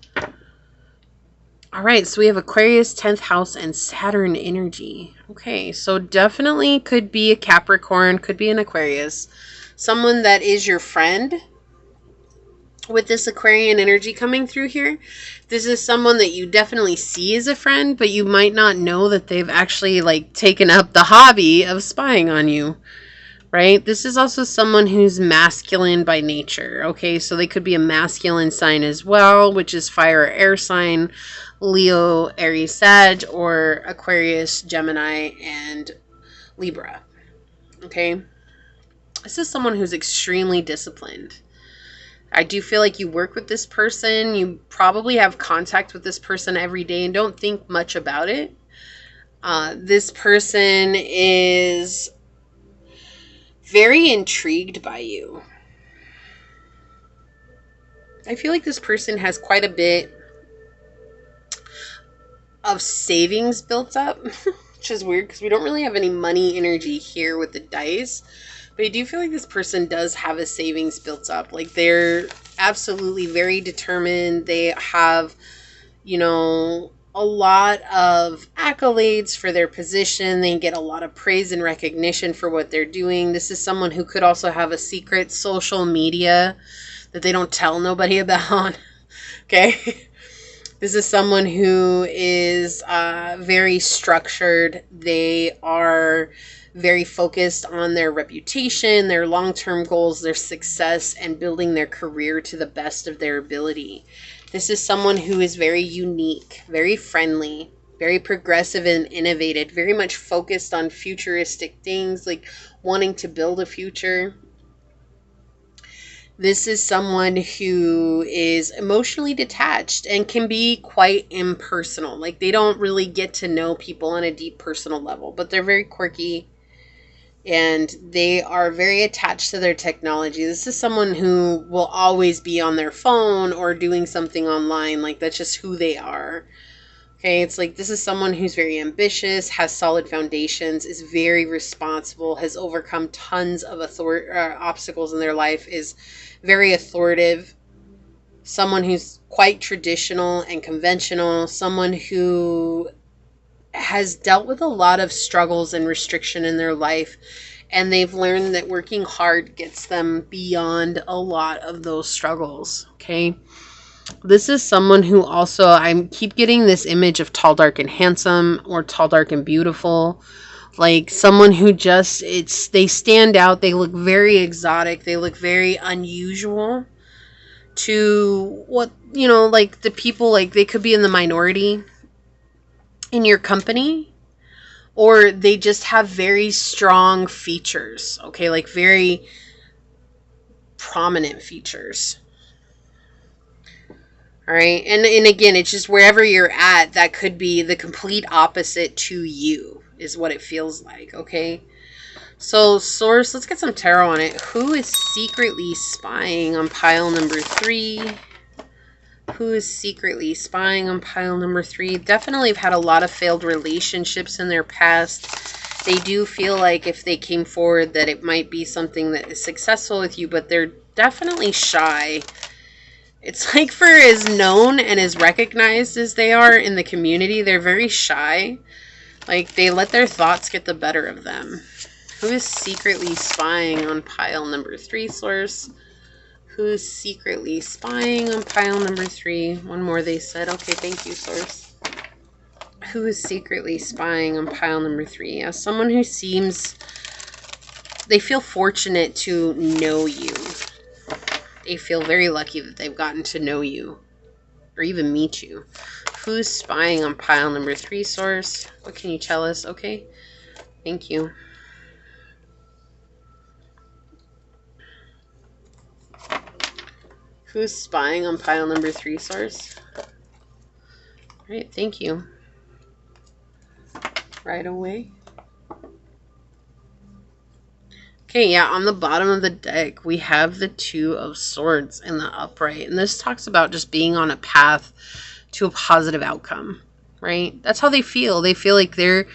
All right, so we have Aquarius, 10th house, and Saturn energy. Okay, so definitely could be a Capricorn, could be an Aquarius. Someone that is your friend with this Aquarian energy coming through here. This is someone that you definitely see as a friend, but you might not know that they've actually taken up the hobby of spying on you. Right? This is also someone who's masculine by nature. Okay, so they could be a masculine sign as well, which is fire or air sign, Leo, Aries, Sag, or Aquarius, Gemini, and Libra. Okay? This is someone who's extremely disciplined. I do feel like you work with this person. You probably have contact with this person every day and don't think much about it. This person is very intrigued by you. I feel like this person has quite a bit of savings built up, which is weird because we don't really have any money energy here with the dice. But I do feel like this person does have a savings built up. Like, they're absolutely very determined. They have, you know, a lot of accolades for their position. They get a lot of praise and recognition for what they're doing. This is someone who could also have a secret social media that they don't tell nobody about. Okay? This is someone who is very structured. They are very focused on their reputation, their long-term goals, their success, and building their career to the best of their ability. This is someone who is very unique, very friendly, very progressive and innovative, very much focused on futuristic things, like wanting to build a future. This is someone who is emotionally detached and can be quite impersonal. Like, they don't really get to know people on a deep personal level, but they're very quirky. and they are very attached to their technology. This is someone who will always be on their phone or doing something online. Like, that's just who they are. Okay, it's like this is someone who's very ambitious, has solid foundations, is very responsible, has overcome tons of obstacles in their life, is very authoritative, someone who's quite traditional and conventional, someone who has dealt with a lot of struggles and restriction in their life, and they've learned that working hard gets them beyond a lot of those struggles. Okay, this is someone who also, I keep getting this image of tall, dark, and handsome, or tall, dark, and beautiful. Like someone who just, they stand out, they look very exotic, they look very unusual to what, like the people, like they could be in the minority in your company, or they just have very strong features, okay, like very prominent features. All right. And again, it's just wherever you're at, that could be the complete opposite to you, is what it feels like. Okay. So, source, let's get some tarot on it. Who is secretly spying on pile number 3? Who is secretly spying on pile number 3? Definitely have had a lot of failed relationships in their past. They do feel like if they came forward that it might be something that is successful with you, but they're definitely shy. It's like, for as known and as recognized as they are in the community, they're very shy. Like, they let their thoughts get the better of them. Who is secretly spying on pile number 3, source? Who is secretly spying on pile number 3? One more, they said. Okay, thank you, source. Who is secretly spying on pile number 3? Yeah, someone who seems, they feel fortunate to know you. They feel very lucky that they've gotten to know you or even meet you. Who's spying on pile number 3, source? What can you tell us? Okay, thank you. Who's spying on pile number 3, source? All right, thank you. Right away. Okay, yeah, on the bottom of the deck, we have the 2 of Swords in the upright. And this talks about just being on a path to a positive outcome, right? That's how they feel. They feel like that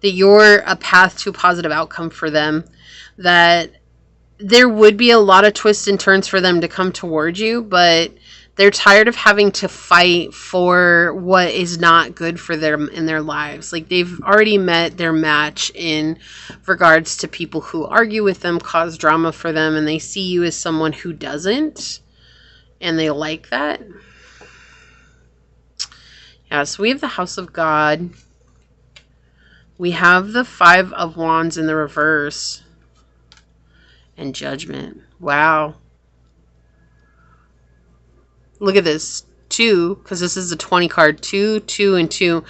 you're a path to a positive outcome for them. That there would be a lot of twists and turns for them to come towards you, but they're tired of having to fight for what is not good for them in their lives. Like, they've already met their match in regards to people who argue with them, cause drama for them, and they see you as someone who doesn't, and they like that. Yeah, so we have the House of God. We have the 5 of Wands in the reverse. And Judgment. Wow. Look at this. 2, because this is a 20 card. 2, 2, and 2.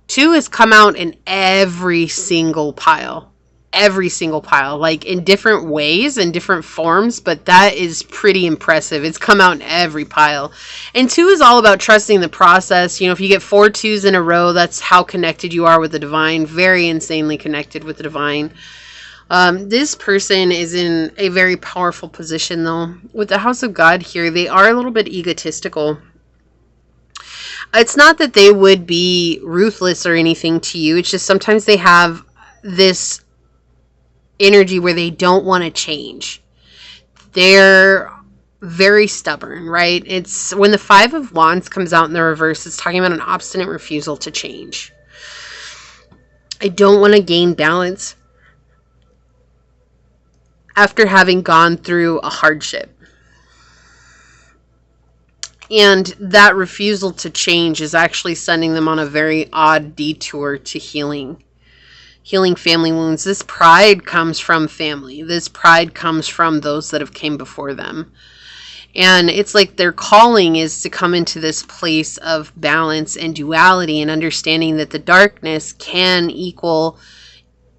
2 has come out in every single pile. Every single pile. Like, in different ways and different forms, but that is pretty impressive. It's come out in every pile. And 2 is all about trusting the process. If you get 4 2s in a row, that's how connected you are with the divine. Very insanely connected with the divine. This person is in a very powerful position, though. With the House of God here, they are a little bit egotistical. It's not that they would be ruthless or anything to you. It's just sometimes they have this energy where they don't want to change. They're very stubborn, right? It's when the 5 of Wands comes out in the reverse, it's talking about an obstinate refusal to change. I don't want to gain balance after having gone through a hardship. And that refusal to change is actually sending them on a very odd detour to healing family wounds. This pride comes from family. This pride comes from those that have came before them. And it's like their calling is to come into this place of balance and duality and understanding that the darkness can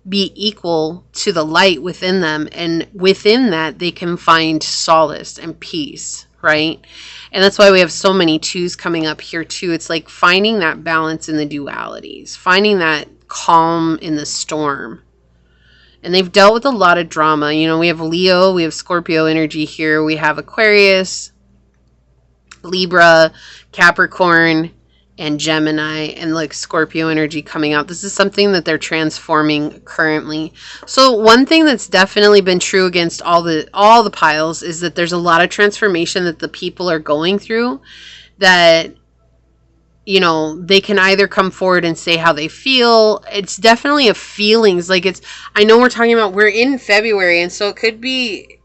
be equal to the light within them, and within that they can find solace and peace, right? And that's why we have so many 2s coming up here too. It's like finding that balance in the dualities, finding that calm in the storm, And they've dealt with a lot of drama. You know, we have Leo, we have Scorpio energy here, we have Aquarius, Libra, Capricorn, and Gemini, and like Scorpio energy coming out. This is something that they're transforming currently. So one thing that's definitely been true against all the piles is that there's a lot of transformation that the people are going through, that, you know, they can either come forward and say how they feel. It's definitely a feelings. Like, it's, I know we're in February, and so it could be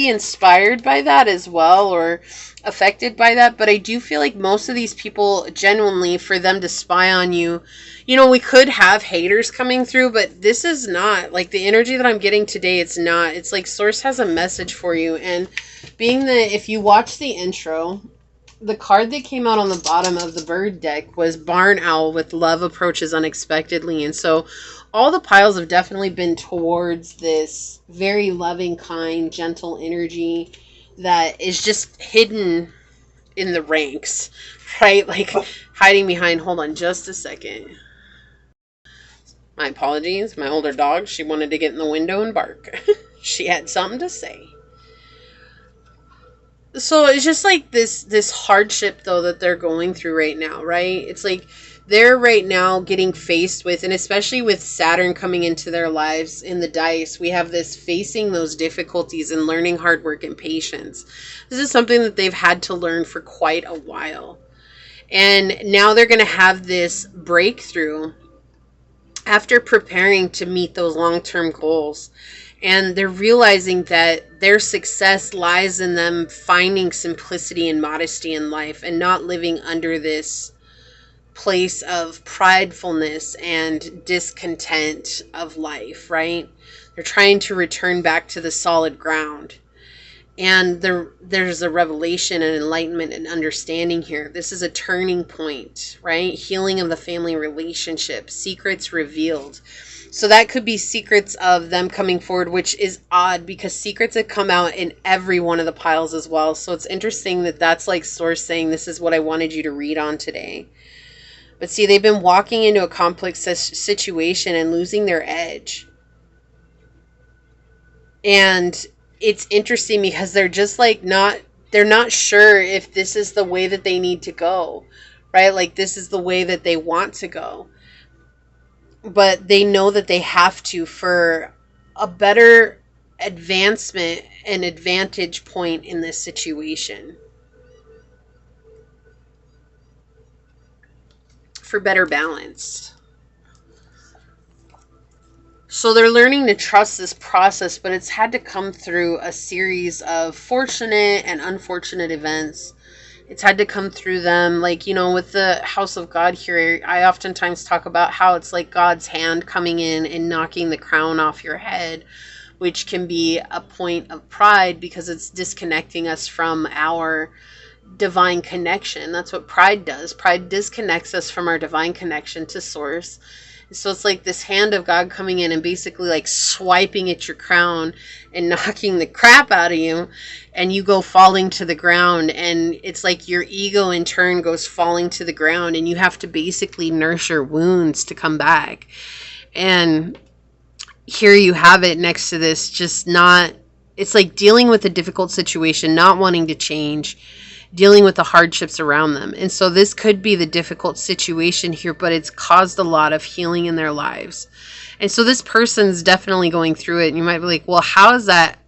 inspired by that as well, or affected by that. But I do feel like most of these people, genuinely, for them to spy on you, you know, we could have haters coming through, but this is not like the energy that I'm getting today. It's not. It's like Source has a message for you. And if you watch the intro, the card that came out on the bottom of the bird deck was Barn Owl with love approaches unexpectedly. And so all the piles have definitely been towards this very loving, kind, gentle energy that is just hidden in the ranks, right? Like hiding behind, hold on just a second. My apologies. My older dog, she wanted to get in the window and bark. She had something to say. So it's just like this hardship, though, that they're going through right now, right? It's like they're right now getting faced with, and especially with Saturn coming into their lives in the dice, we have this facing those difficulties and learning hard work and patience. This is something that they've had to learn for quite a while. And now they're going to have this breakthrough after preparing to meet those long-term goals. And they're realizing that their success lies in them finding simplicity and modesty in life and not living under this place of pridefulness and discontent of life, right? They're trying to return back to the solid ground. And there's a revelation and enlightenment and understanding here. This is a turning point, right? Healing of the family relationship, secrets revealed. So that could be secrets of them coming forward, which is odd because secrets have come out in every one of the piles as well. So it's interesting that that's like Source saying, this is what I wanted you to read on today. But see, they've been walking into a complex situation and losing their edge. And it's interesting because they're just like they're not sure if this is the way that they need to go, right? Like this is the way that they want to go. But they know that they have to for a better advancement and advantage point in this situation. For better balance. So they're learning to trust this process, but it's had to come through a series of fortunate and unfortunate events. It's had to come through them. Like, you know, with the House of God here, I oftentimes talk about how it's like God's hand coming in and knocking the crown off your head, which can be a point of pride because it's disconnecting us from our divine connection. That's what pride does. Pride disconnects us from our divine connection to Source. So it's like this hand of God coming in and basically like swiping at your crown and knocking the crap out of you, and you go falling to the ground, and it's like your ego in turn goes falling to the ground, and you have to basically nurse your wounds to come back. And here you have it next to this, just not, it's like dealing with a difficult situation, not wanting to change, dealing with the hardships around them. And so this could be the difficult situation here, but it's caused a lot of healing in their lives. And so this person's definitely going through it. And you might be like, well, how is that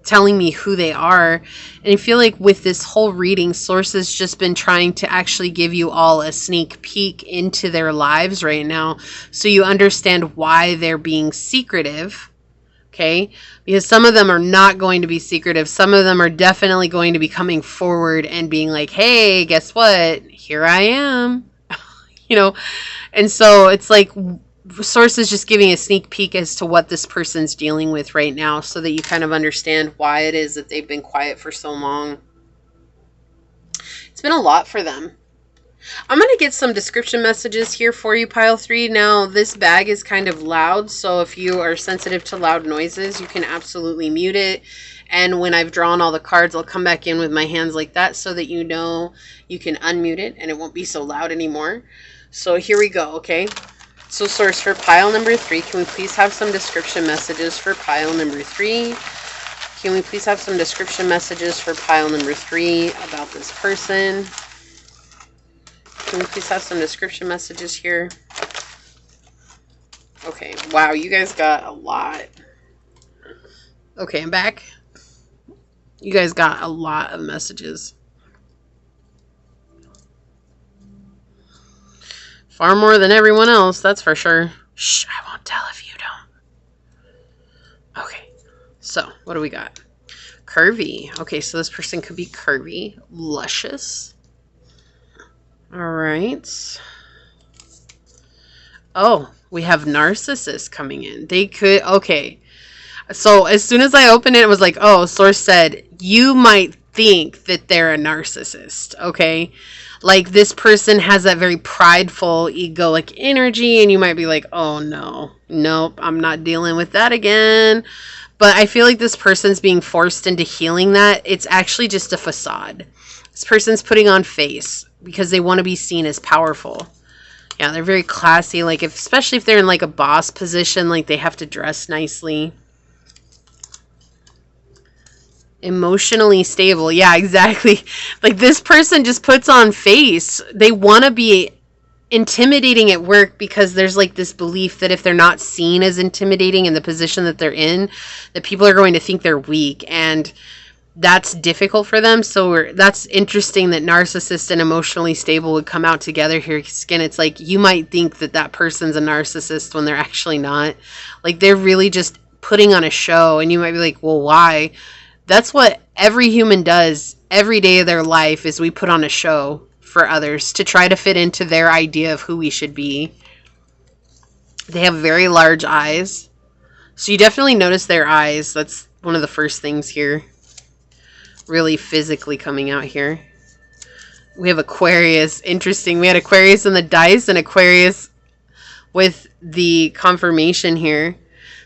telling me who they are? And I feel like with this whole reading, Source has just been trying to actually give you all a sneak peek into their lives right now, so you understand why they're being secretive. Okay, because some of them are not going to be secretive. Some of them are definitely going to be coming forward and being like, hey, guess what? Here I am. You know, and so it's like Source is just giving a sneak peek as to what this person's dealing with right now, so that you kind of understand why it is that they've been quiet for so long. It's been a lot for them. I'm going to get some description messages here for you, Pile 3. Now, this bag is kind of loud, so if you are sensitive to loud noises, you can absolutely mute it. And when I've drawn all the cards, I'll come back in with my hands like that so that you know you can unmute it and it won't be so loud anymore. So here we go, okay? So source, for pile number 3, can we please have some description messages for pile number 3? Can we please have some description messages for pile number 3 about this person? Can we please have some description messages here? Okay, wow, you guys got a lot. Okay, I'm back. You guys got a lot of messages. Far more than everyone else, that's for sure. Shh, I won't tell if you don't. Okay, so what do we got? Curvy. Okay, so this person could be curvy, luscious. All right. Oh, we have narcissists coming in. They could, okay. So as soon as I opened it, it was like, oh, source said, you might think that they're a narcissist, okay? Like this person has that very prideful, egoic energy, and you might be like, oh no, nope, I'm not dealing with that again. But I feel like this person's being forced into healing that. It's actually just a facade. This person's putting on face because they want to be seen as powerful. Yeah, they're very classy, like especially if they're in like a boss position, like they have to dress nicely. Emotionally stable. Yeah, exactly. Like this person just puts on face. They want to be intimidating at work because there's like this belief that if they're not seen as intimidating in the position that they're in, that people are going to think they're weak, and that's difficult for them. So that's interesting that narcissist and emotionally stable would come out together here. Again, it's like you might think that that person's a narcissist when they're actually not. Like they're really just putting on a show, and you might be like, well, why? That's what every human does every day of their life, is we put on a show for others to try to fit into their idea of who we should be. They have very large eyes. So you definitely notice their eyes. That's one of the first things here. Really physically coming out here. We have Aquarius. Interesting. We had Aquarius in the dice and Aquarius with the confirmation here.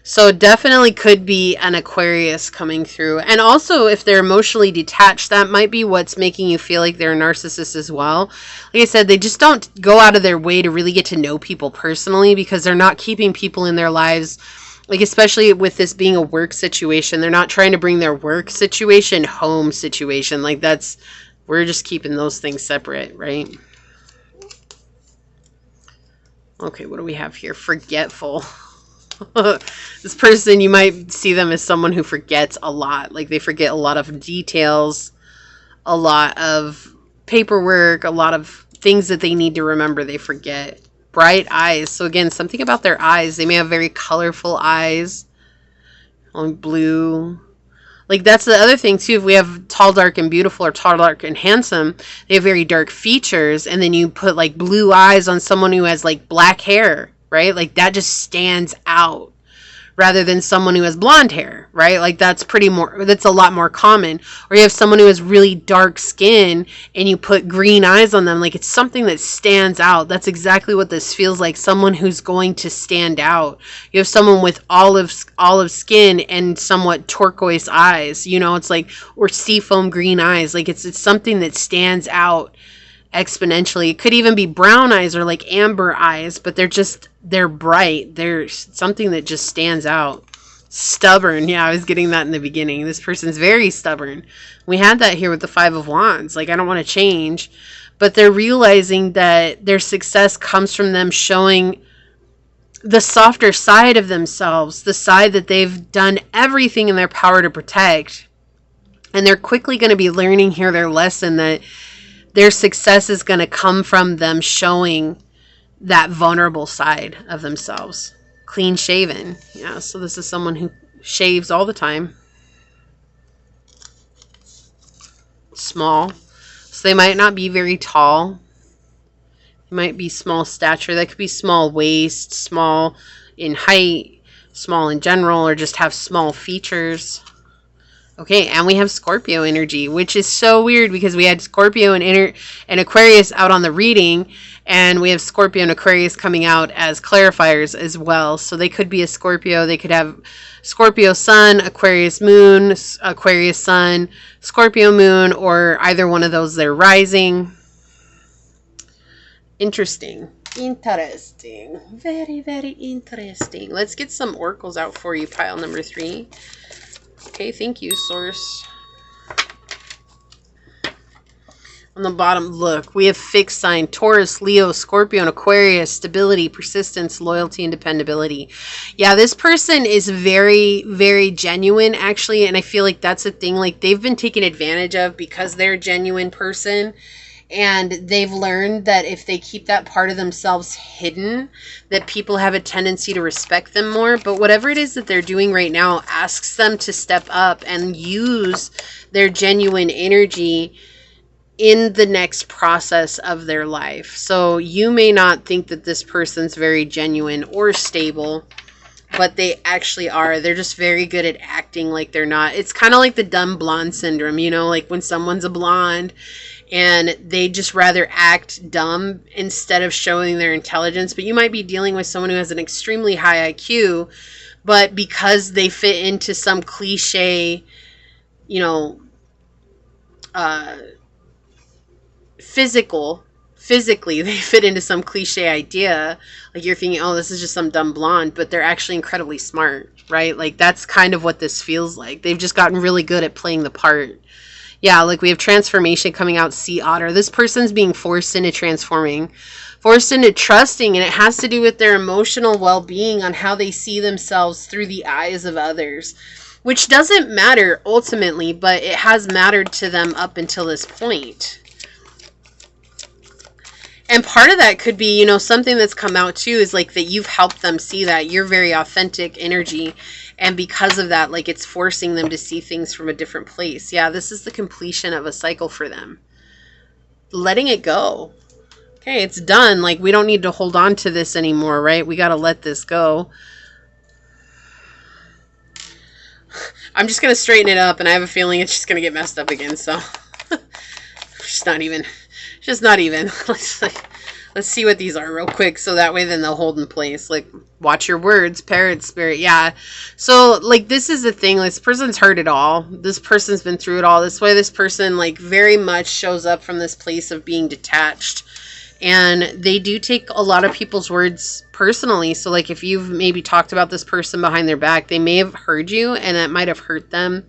So definitely could be an Aquarius coming through. And also if they're emotionally detached, that might be what's making you feel like they're a narcissist as well. Like I said, they just don't go out of their way to really get to know people personally because they're not keeping people in their lives. Like especially with this being a work situation, they're not trying to bring their work situation home situation. Like we're just keeping those things separate, right? Okay, what do we have here? Forgetful. This person, you might see them as someone who forgets a lot. Like they forget a lot of details, a lot of paperwork, a lot of things that they need to remember. They forget. Bright eyes. So again, something about their eyes. They may have very colorful eyes. Blue. Like that's the other thing too. If we have tall, dark, and beautiful, or tall, dark, and handsome, they have very dark features. And then you put like blue eyes on someone who has like black hair. Right? Like that just stands out rather than someone who has blonde hair, right? Like that's a lot more common. Or you have someone who has really dark skin and you put green eyes on them. Like it's something that stands out. That's exactly what this feels like. Someone who's going to stand out. You have someone with olive skin and somewhat turquoise eyes, you know, it's like, or seafoam green eyes. Like it's something that stands out exponentially. It could even be brown eyes or like amber eyes, but they're bright. They're something that just stands out. Stubborn. Yeah, I was getting that in the beginning. This person's very stubborn. We had that here with the Five of Wands. Like, I don't want to change, but they're realizing that their success comes from them showing the softer side of themselves, the side that they've done everything in their power to protect. And they're quickly going to be learning here their lesson that their success is going to come from them showing that vulnerable side of themselves. Clean shaven. Yeah, so this is someone who shaves all the time. Small. So they might not be very tall. They might be small stature. That could be small waist, small in height, small in general, or just have small features. Okay, and we have Scorpio energy, which is so weird because we had Scorpio and Aquarius out on the reading, and we have Scorpio and Aquarius coming out as clarifiers as well. So they could be a Scorpio. They could have Scorpio sun, Aquarius moon, Aquarius sun, Scorpio moon, or either one of those they're rising. Interesting. Interesting. Very, very interesting. Let's get some oracles out for you, pile number 3. Okay, thank you, source. On the bottom, look, we have fixed sign, Taurus, Leo, Scorpio, and Aquarius, stability, persistence, loyalty, and dependability. Yeah, this person is very, very genuine, actually, and I feel like that's a thing, like, they've been taken advantage of because they're a genuine person, and they've learned that if they keep that part of themselves hidden, that people have a tendency to respect them more. But whatever it is that they're doing right now asks them to step up and use their genuine energy in the next process of their life. So you may not think that this person's very genuine or stable, but they actually are. They're just very good at acting like they're not. It's kind of like the dumb blonde syndrome, you know, like when someone's a blonde and they just rather act dumb instead of showing their intelligence. But you might be dealing with someone who has an extremely high IQ, but because they fit into some cliche, you know, physically they fit into some cliche idea, like you're thinking, oh, this is just some dumb blonde, but they're actually incredibly smart, right? Like that's kind of what this feels like. They've just gotten really good at playing the part. Yeah, like we have transformation coming out, sea otter. This person's being forced into transforming, forced into trusting, and it has to do with their emotional well-being on how they see themselves through the eyes of others, which doesn't matter ultimately, but it has mattered to them up until this point. And part of that could be, you know, something that's come out too is like that you've helped them see that you're very authentic energy. And because of that, like it's forcing them to see things from a different place. Yeah, this is the completion of a cycle for them. Letting it go. Okay, it's done. Like we don't need to hold on to this anymore, right? We got to let this go. I'm just going to straighten it up and I have a feeling it's just going to get messed up again. So just not even. Let's see what these are real quick, so that way then they'll hold in place. Like, watch your words, parrot spirit. Yeah. So, like, this is the thing. Like, this person's heard it all. This person's been through it all. This way, this person, like, very much shows up from this place of being detached. And they do take a lot of people's words personally. So, like, if you've maybe talked about this person behind their back, they may have heard you, and that might have hurt them.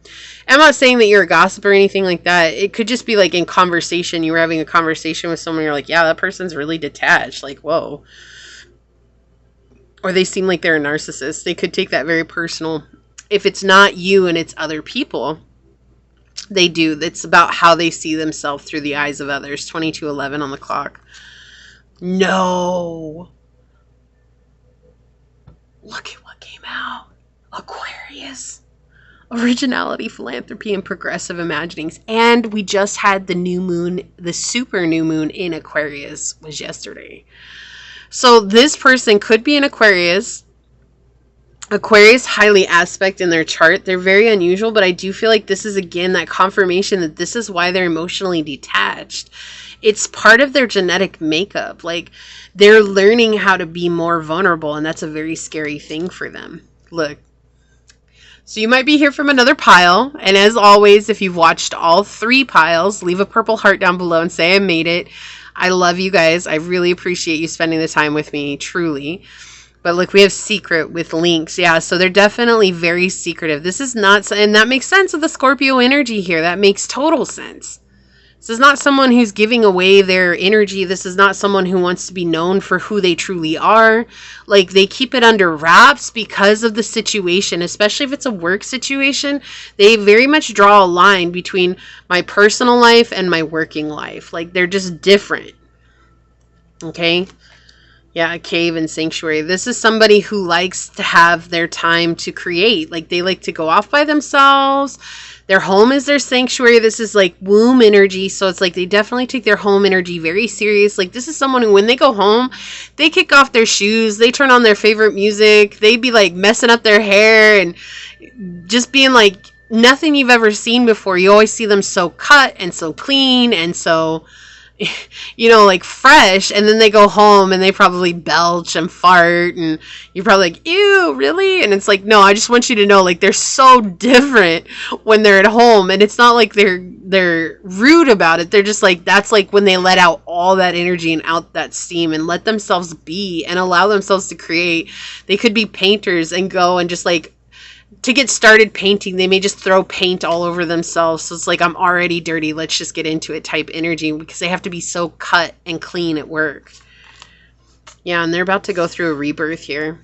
I'm not saying that you're a gossip or anything like that. It could just be, like, in conversation. You were having a conversation with someone, you're like, yeah, that person's really detached. Like, whoa. Or they seem like they're a narcissist. They could take that very personal. If it's not you and it's other people, they do. It's about how they see themselves through the eyes of others. 22:11 on the clock. No. Look at what came out. Aquarius. Originality, philanthropy, and progressive imaginings. And we just had the new moon, the super new moon in Aquarius was yesterday. So this person could be an Aquarius. Aquarius highly aspect in their chart. They're very unusual, but I do feel like this is again that confirmation that this is why they're emotionally detached. It's part of their genetic makeup. Like they're learning how to be more vulnerable, and that's a very scary thing for them. Look. So you might be here from another pile. And as always, if you've watched all 3 piles, leave a purple heart down below and say I made it. I love you guys. I really appreciate you spending the time with me, truly. But look, we have secret with links. Yeah, so they're definitely very secretive. This is not, and that makes sense with the Scorpio energy here. That makes total sense. This is not someone who's giving away their energy. This is not someone who wants to be known for who they truly are. Like, they keep it under wraps because of the situation, especially if it's a work situation. They very much draw a line between my personal life and my working life. Like, they're just different. Okay? Yeah, a cave and sanctuary. This is somebody who likes to have their time to create. Like, they like to go off by themselves. Their home is their sanctuary. This is like womb energy. So it's like they definitely take their home energy very serious. Like this is someone who, when they go home, they kick off their shoes. They turn on their favorite music. They be like messing up their hair and just being like nothing you've ever seen before. You always see them so cut and so clean and so you know, like fresh, and then they go home and they probably belch and fart, and you're probably like, ew, really? And it's like, no, I just want you to know, like, they're so different when they're at home, and it's not like they're rude about it. They're just like, that's like when they let out all that energy and out that steam and let themselves be and allow themselves to create. They could be painters and go and just like, to get started painting, they may just throw paint all over themselves. So it's like, I'm already dirty, let's just get into it type energy, because they have to be so cut and clean at work. Yeah, and they're about to go through a rebirth here.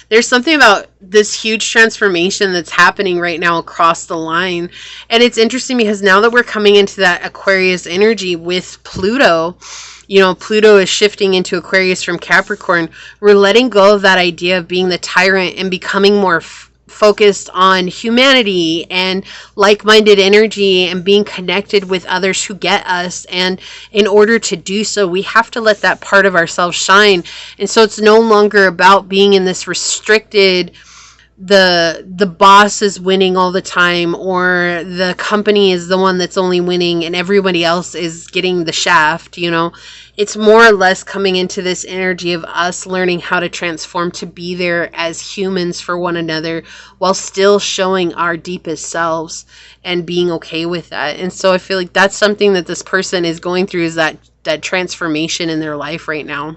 There's something about this huge transformation that's happening right now across the line. And it's interesting because now that we're coming into that Aquarius energy with Pluto, you know, Pluto is shifting into Aquarius from Capricorn. We're letting go of that idea of being the tyrant and becoming more focused on humanity and like-minded energy and being connected with others who get us. And in order to do so, we have to let that part of ourselves shine. And so it's no longer about being in this restricted, the boss is winning all the time, or the company is the one that's only winning and everybody else is getting the shaft, you know. It's more or less coming into this energy of us learning how to transform to be there as humans for one another while still showing our deepest selves and being okay with that. And so I feel like that's something that this person is going through, is that transformation in their life right now.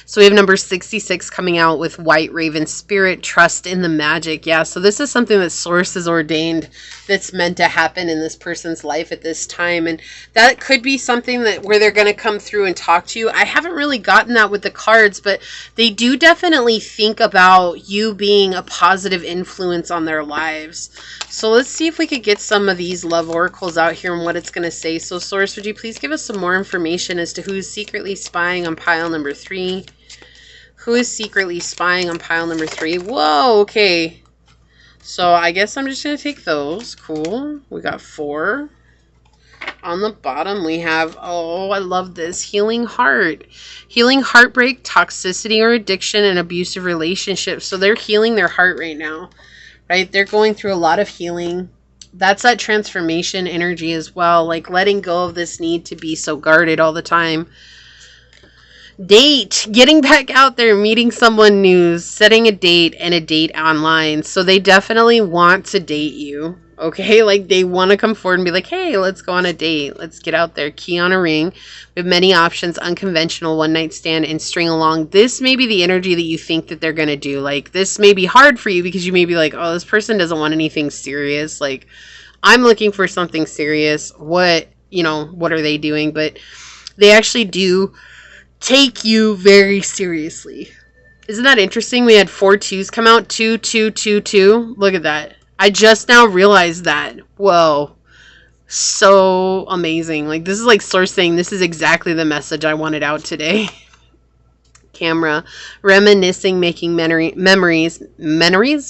So we have number 66 coming out with White Raven Spirit, Trust in the Magic. Yeah, so this is something that Source has ordained that's meant to happen in this person's life at this time. And that could be something that where they're going to come through and talk to you. I haven't really gotten that with the cards, but they do definitely think about you being a positive influence on their lives. So let's see if we could get some of these love oracles out here and what it's going to say. So Source, would you please give us some more information as to who's secretly spying on pile number 3? Who is secretly spying on pile number 3? Whoa, okay. So I guess I'm just going to take those. Cool. We got 4. On the bottom we have, oh, I love this, Healing Heart. Healing heartbreak, toxicity or addiction, and abusive relationships. So they're healing their heart right now, right? They're going through a lot of healing. That's that transformation energy as well, like letting go of this need to be so guarded all the time. Date, getting back out there, meeting someone new, setting a date, and a date online. So they definitely want to date you, okay? Like they want to come forward and be like, hey, let's go on a date. Let's get out there. Key on a ring. We have many options: unconventional, one night stand, and string along. This may be the energy that you think that they're going to do. Like this may be hard for you because you may be like, oh, this person doesn't want anything serious. Like I'm looking for something serious. What are they doing? But they actually do take you very seriously. Isn't that interesting? We had 4 2s come out. 2 2 2 2. Look at that. I just now realized that. Whoa. So amazing. Like this is like Source saying this is exactly the message I wanted out today. Camera, reminiscing, making memories.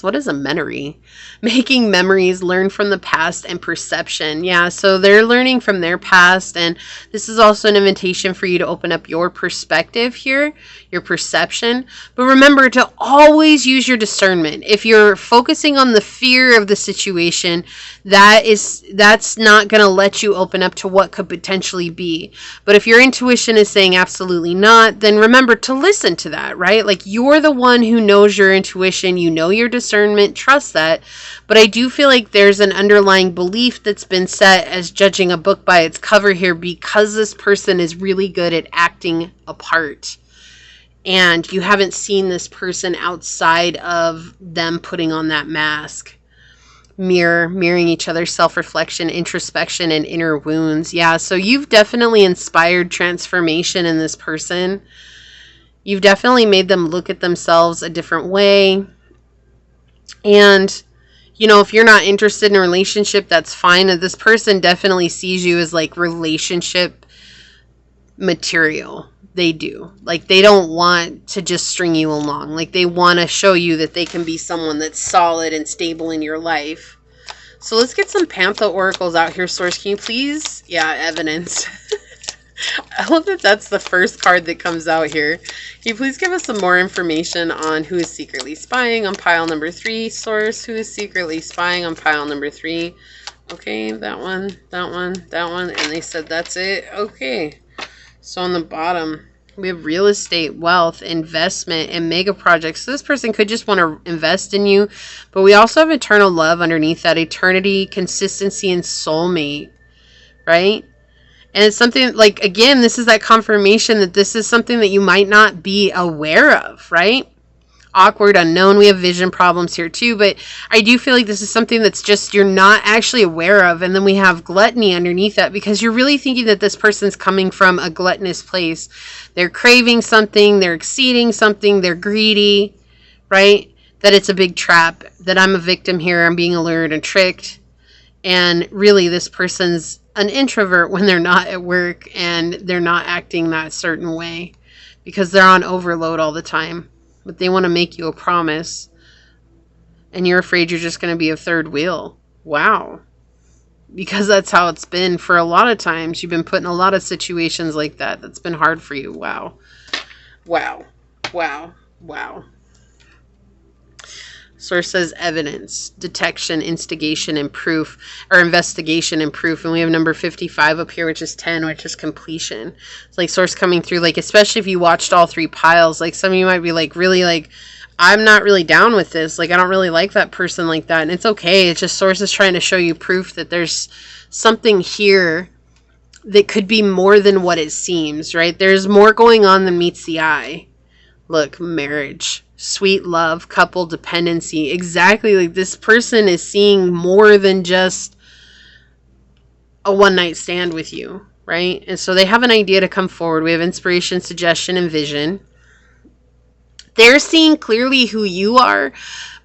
What is a memory? Making memories, learn from the past, and perception. Yeah, so they're learning from their past, and this is also an invitation for you to open up your perspective here, your perception. But remember to always use your discernment. If you're focusing on the fear of the situation, that's not going to let you open up to what could potentially be. But if your intuition is saying absolutely not, then remember to listen to that, right? Like you're the one who knows your intuition, you know your discernment, trust that. But I do feel like there's an underlying belief that's been set as judging a book by its cover here, because this person is really good at acting a part. And you haven't seen this person outside of them putting on that mask. Mirroring each other, self-reflection, introspection, and inner wounds. Yeah, so you've definitely inspired transformation in this person. You've definitely made them look at themselves a different way. And, if you're not interested in a relationship, that's fine. This person definitely sees you as like relationship material. They do. Like they don't want to just string you along. Like they want to show you that they can be someone that's solid and stable in your life. So let's get some Panther oracles out here, Source. Can you please? Yeah, evidence. I love that that's the first card that comes out here. Can you please give us some more information on who is secretly spying on pile number 3, Source? Who is secretly spying on pile number 3? Okay, that one, that one, that one. And they said, that's it. Okay. So on the bottom, we have real estate, wealth, investment, and mega projects. So this person could just want to invest in you. But we also have eternal love underneath that. Eternity, consistency, and soulmate. Right? And it's something like, again, this is that confirmation that this is something that you might not be aware of. Right? Awkward, unknown. We have vision problems here too, but I do feel like this is something that's just you're not actually aware of. And then we have gluttony underneath that, because you're really thinking that this person's coming from a gluttonous place. They're craving something, they're exceeding something, they're greedy, right? That it's a big trap, that I'm a victim here, I'm being allured and tricked. And really this person's an introvert when they're not at work, and they're not acting that certain way because they're on overload all the time. But they want to make you a promise, and you're afraid you're just going to be a third wheel. Wow. Because that's how it's been for a lot of times. You've been put in a lot of situations like that. That's been hard for you. Wow. Wow. Wow. Wow. Source says evidence, detection, instigation, and proof, or investigation and proof. And we have number 55 up here, which is 10, which is completion. It's like source coming through, like, especially if you watched all three piles, like some of you might be like, really, like, I'm not really down with this. Like, I don't really like that person like that. And it's okay. It's just source is trying to show you proof that there's something here that could be more than what it seems, right? There's more going on than meets the eye. Look, marriage, sweet love, couple, dependency. Exactly, like this person is seeing more than just a one-night stand with you, right? And so they have an idea to come forward. We have inspiration, suggestion, and vision. They're seeing clearly who you are,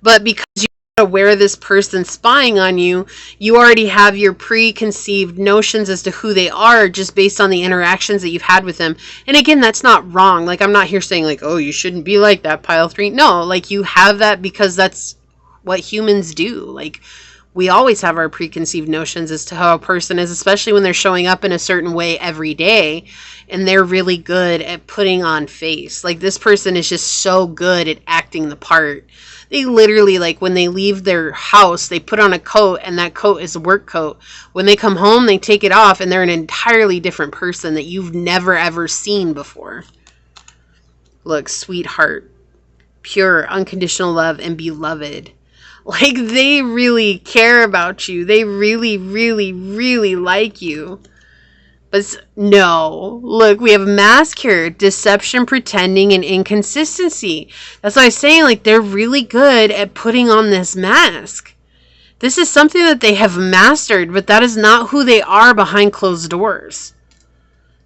but because you're aware of this person spying on you, you already have your preconceived notions as to who they are just based on the interactions that you've had with them. And again, that's not wrong. Like, I'm not here saying like, oh, you shouldn't be like that, pile 3. No, like, you have that because that's what humans do. Like, we always have our preconceived notions as to how a person is, especially when they're showing up in a certain way every day, and they're really good at putting on face. Like, this person is just so good at acting the part. They literally, like, when they leave their house, they put on a coat, and that coat is a work coat. When they come home, they take it off, and they're an entirely different person that you've never, ever seen before. Look, sweetheart, pure, unconditional love, and beloved. Like, they really care about you. They really, really, really like you. But no, look, we have mask here, deception, pretending, and inconsistency. That's why I'm saying, like, they're really good at putting on this mask. This is something that they have mastered, but that is not who they are behind closed doors.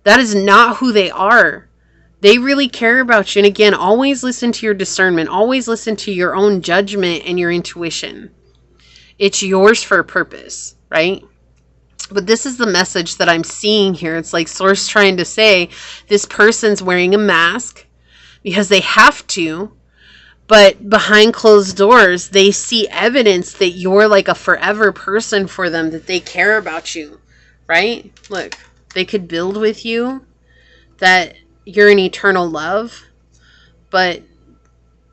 That is not who they are. They really care about you. And again, always listen to your discernment. Always listen to your own judgment and your intuition. It's yours for a purpose, right? But this is the message that I'm seeing here. It's like source trying to say this person's wearing a mask because they have to. But behind closed doors, they see evidence that you're like a forever person for them, that they care about you, right? Look, they could build with you, that you're an eternal love, but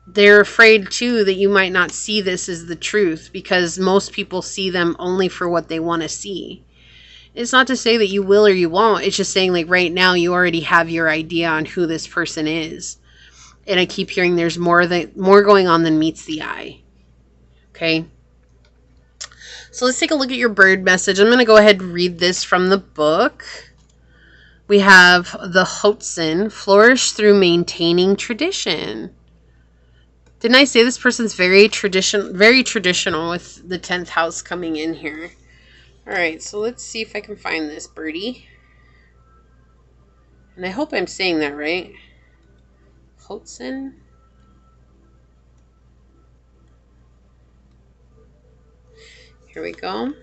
they're afraid too that you might not see this as the truth, because most people see them only for what they want to see. It's not to say that you will or you won't. It's just saying, like, right now you already have your idea on who this person is. And I keep hearing there's more going on than meets the eye. Okay? So let's take a look at your bird message. I'm going to go ahead and read this from the book. We have the Hotson, flourish through maintaining tradition. Didn't I say this person's very traditional with the 10th house coming in here? All right, so let's see if I can find this birdie. And I hope I'm saying that right. Hotson. Here we go.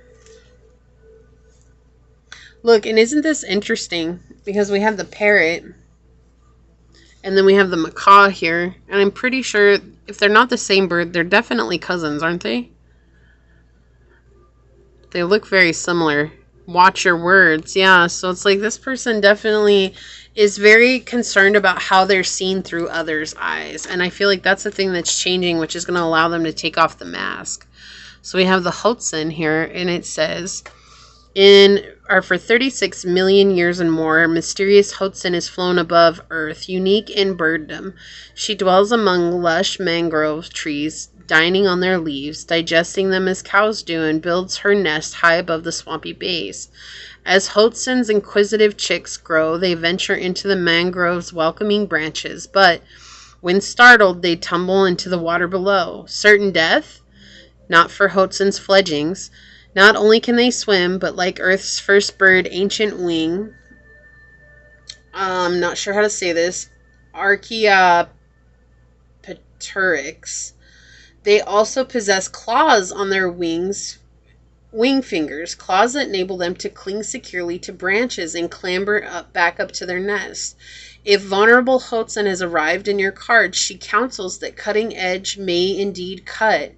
Look, and isn't this interesting? Because we have the parrot, and then we have the macaw here. And I'm pretty sure if they're not the same bird, they're definitely cousins, aren't they? They look very similar. Watch your words. Yeah, so it's like this person definitely is very concerned about how they're seen through others' eyes. And I feel like that's the thing that's changing, which is going to allow them to take off the mask. So we have the Hudson here, and it says, for 36 million years and more, mysterious Hudson is flown above Earth, unique in birddom. She dwells among lush mangrove trees, dining on their leaves, digesting them as cows do, and builds her nest high above the swampy base. As Hudson's inquisitive chicks grow, they venture into the mangrove's welcoming branches, but when startled, they tumble into the water below. Certain death? Not for Hudson's fledglings. Not only can they swim, but like Earth's first bird, ancient wing, I'm not sure how to say this, Archaeopteryx, they also possess claws on their wing fingers, claws that enable them to cling securely to branches and clamber back up to their nest. If vulnerable Hudson has arrived in your card, she counsels that cutting edge may indeed cut,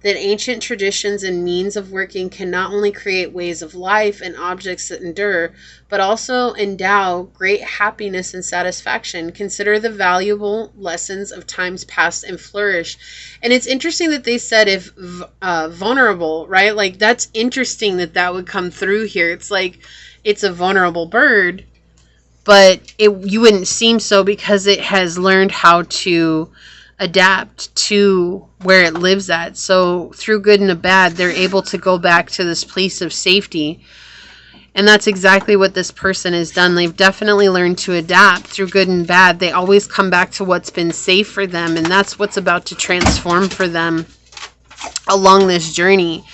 that ancient traditions and means of working can not only create ways of life and objects that endure, but also endow great happiness and satisfaction. Consider the valuable lessons of times past and flourish. And it's interesting that they said if vulnerable, right? Like, that's interesting that would come through here. It's like it's a vulnerable bird, but you wouldn't seem so because it has learned how to adapt to where it lives at. So through good and the bad, they're able to go back to this place of safety. And that's exactly what this person has done. They've definitely learned to adapt through good and bad. They always come back to what's been safe for them, and that's what's about to transform for them along this journey.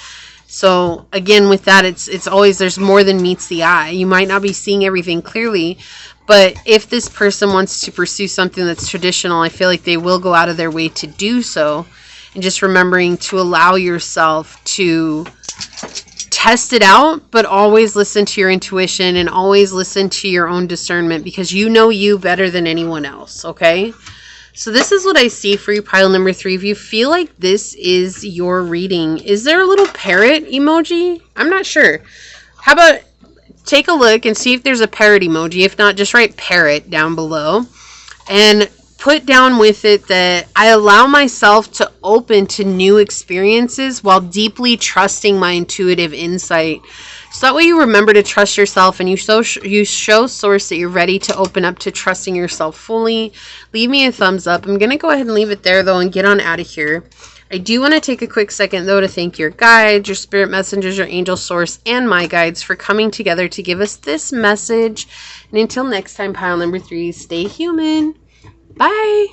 So again, with that, it's always, there's more than meets the eye. You might not be seeing everything clearly, but if this person wants to pursue something that's traditional, I feel like they will go out of their way to do so. And just remembering to allow yourself to test it out, but always listen to your intuition and always listen to your own discernment, because you know you better than anyone else, okay? So this is what I see for you, pile number 3. If you feel like this is your reading, is there a little parrot emoji? I'm not sure. How about take a look and see if there's a parrot emoji. If not, just write parrot down below and put down with it that I allow myself to open to new experiences while deeply trusting my intuitive insight. So that way you remember to trust yourself, and you show source that you're ready to open up to trusting yourself fully. Leave me a thumbs up. I'm going to go ahead and leave it there, though, and get on out of here. I do want to take a quick second, though, to thank your guides, your spirit messengers, your angel source, and my guides for coming together to give us this message. And until next time, pile number 3, stay human. Bye.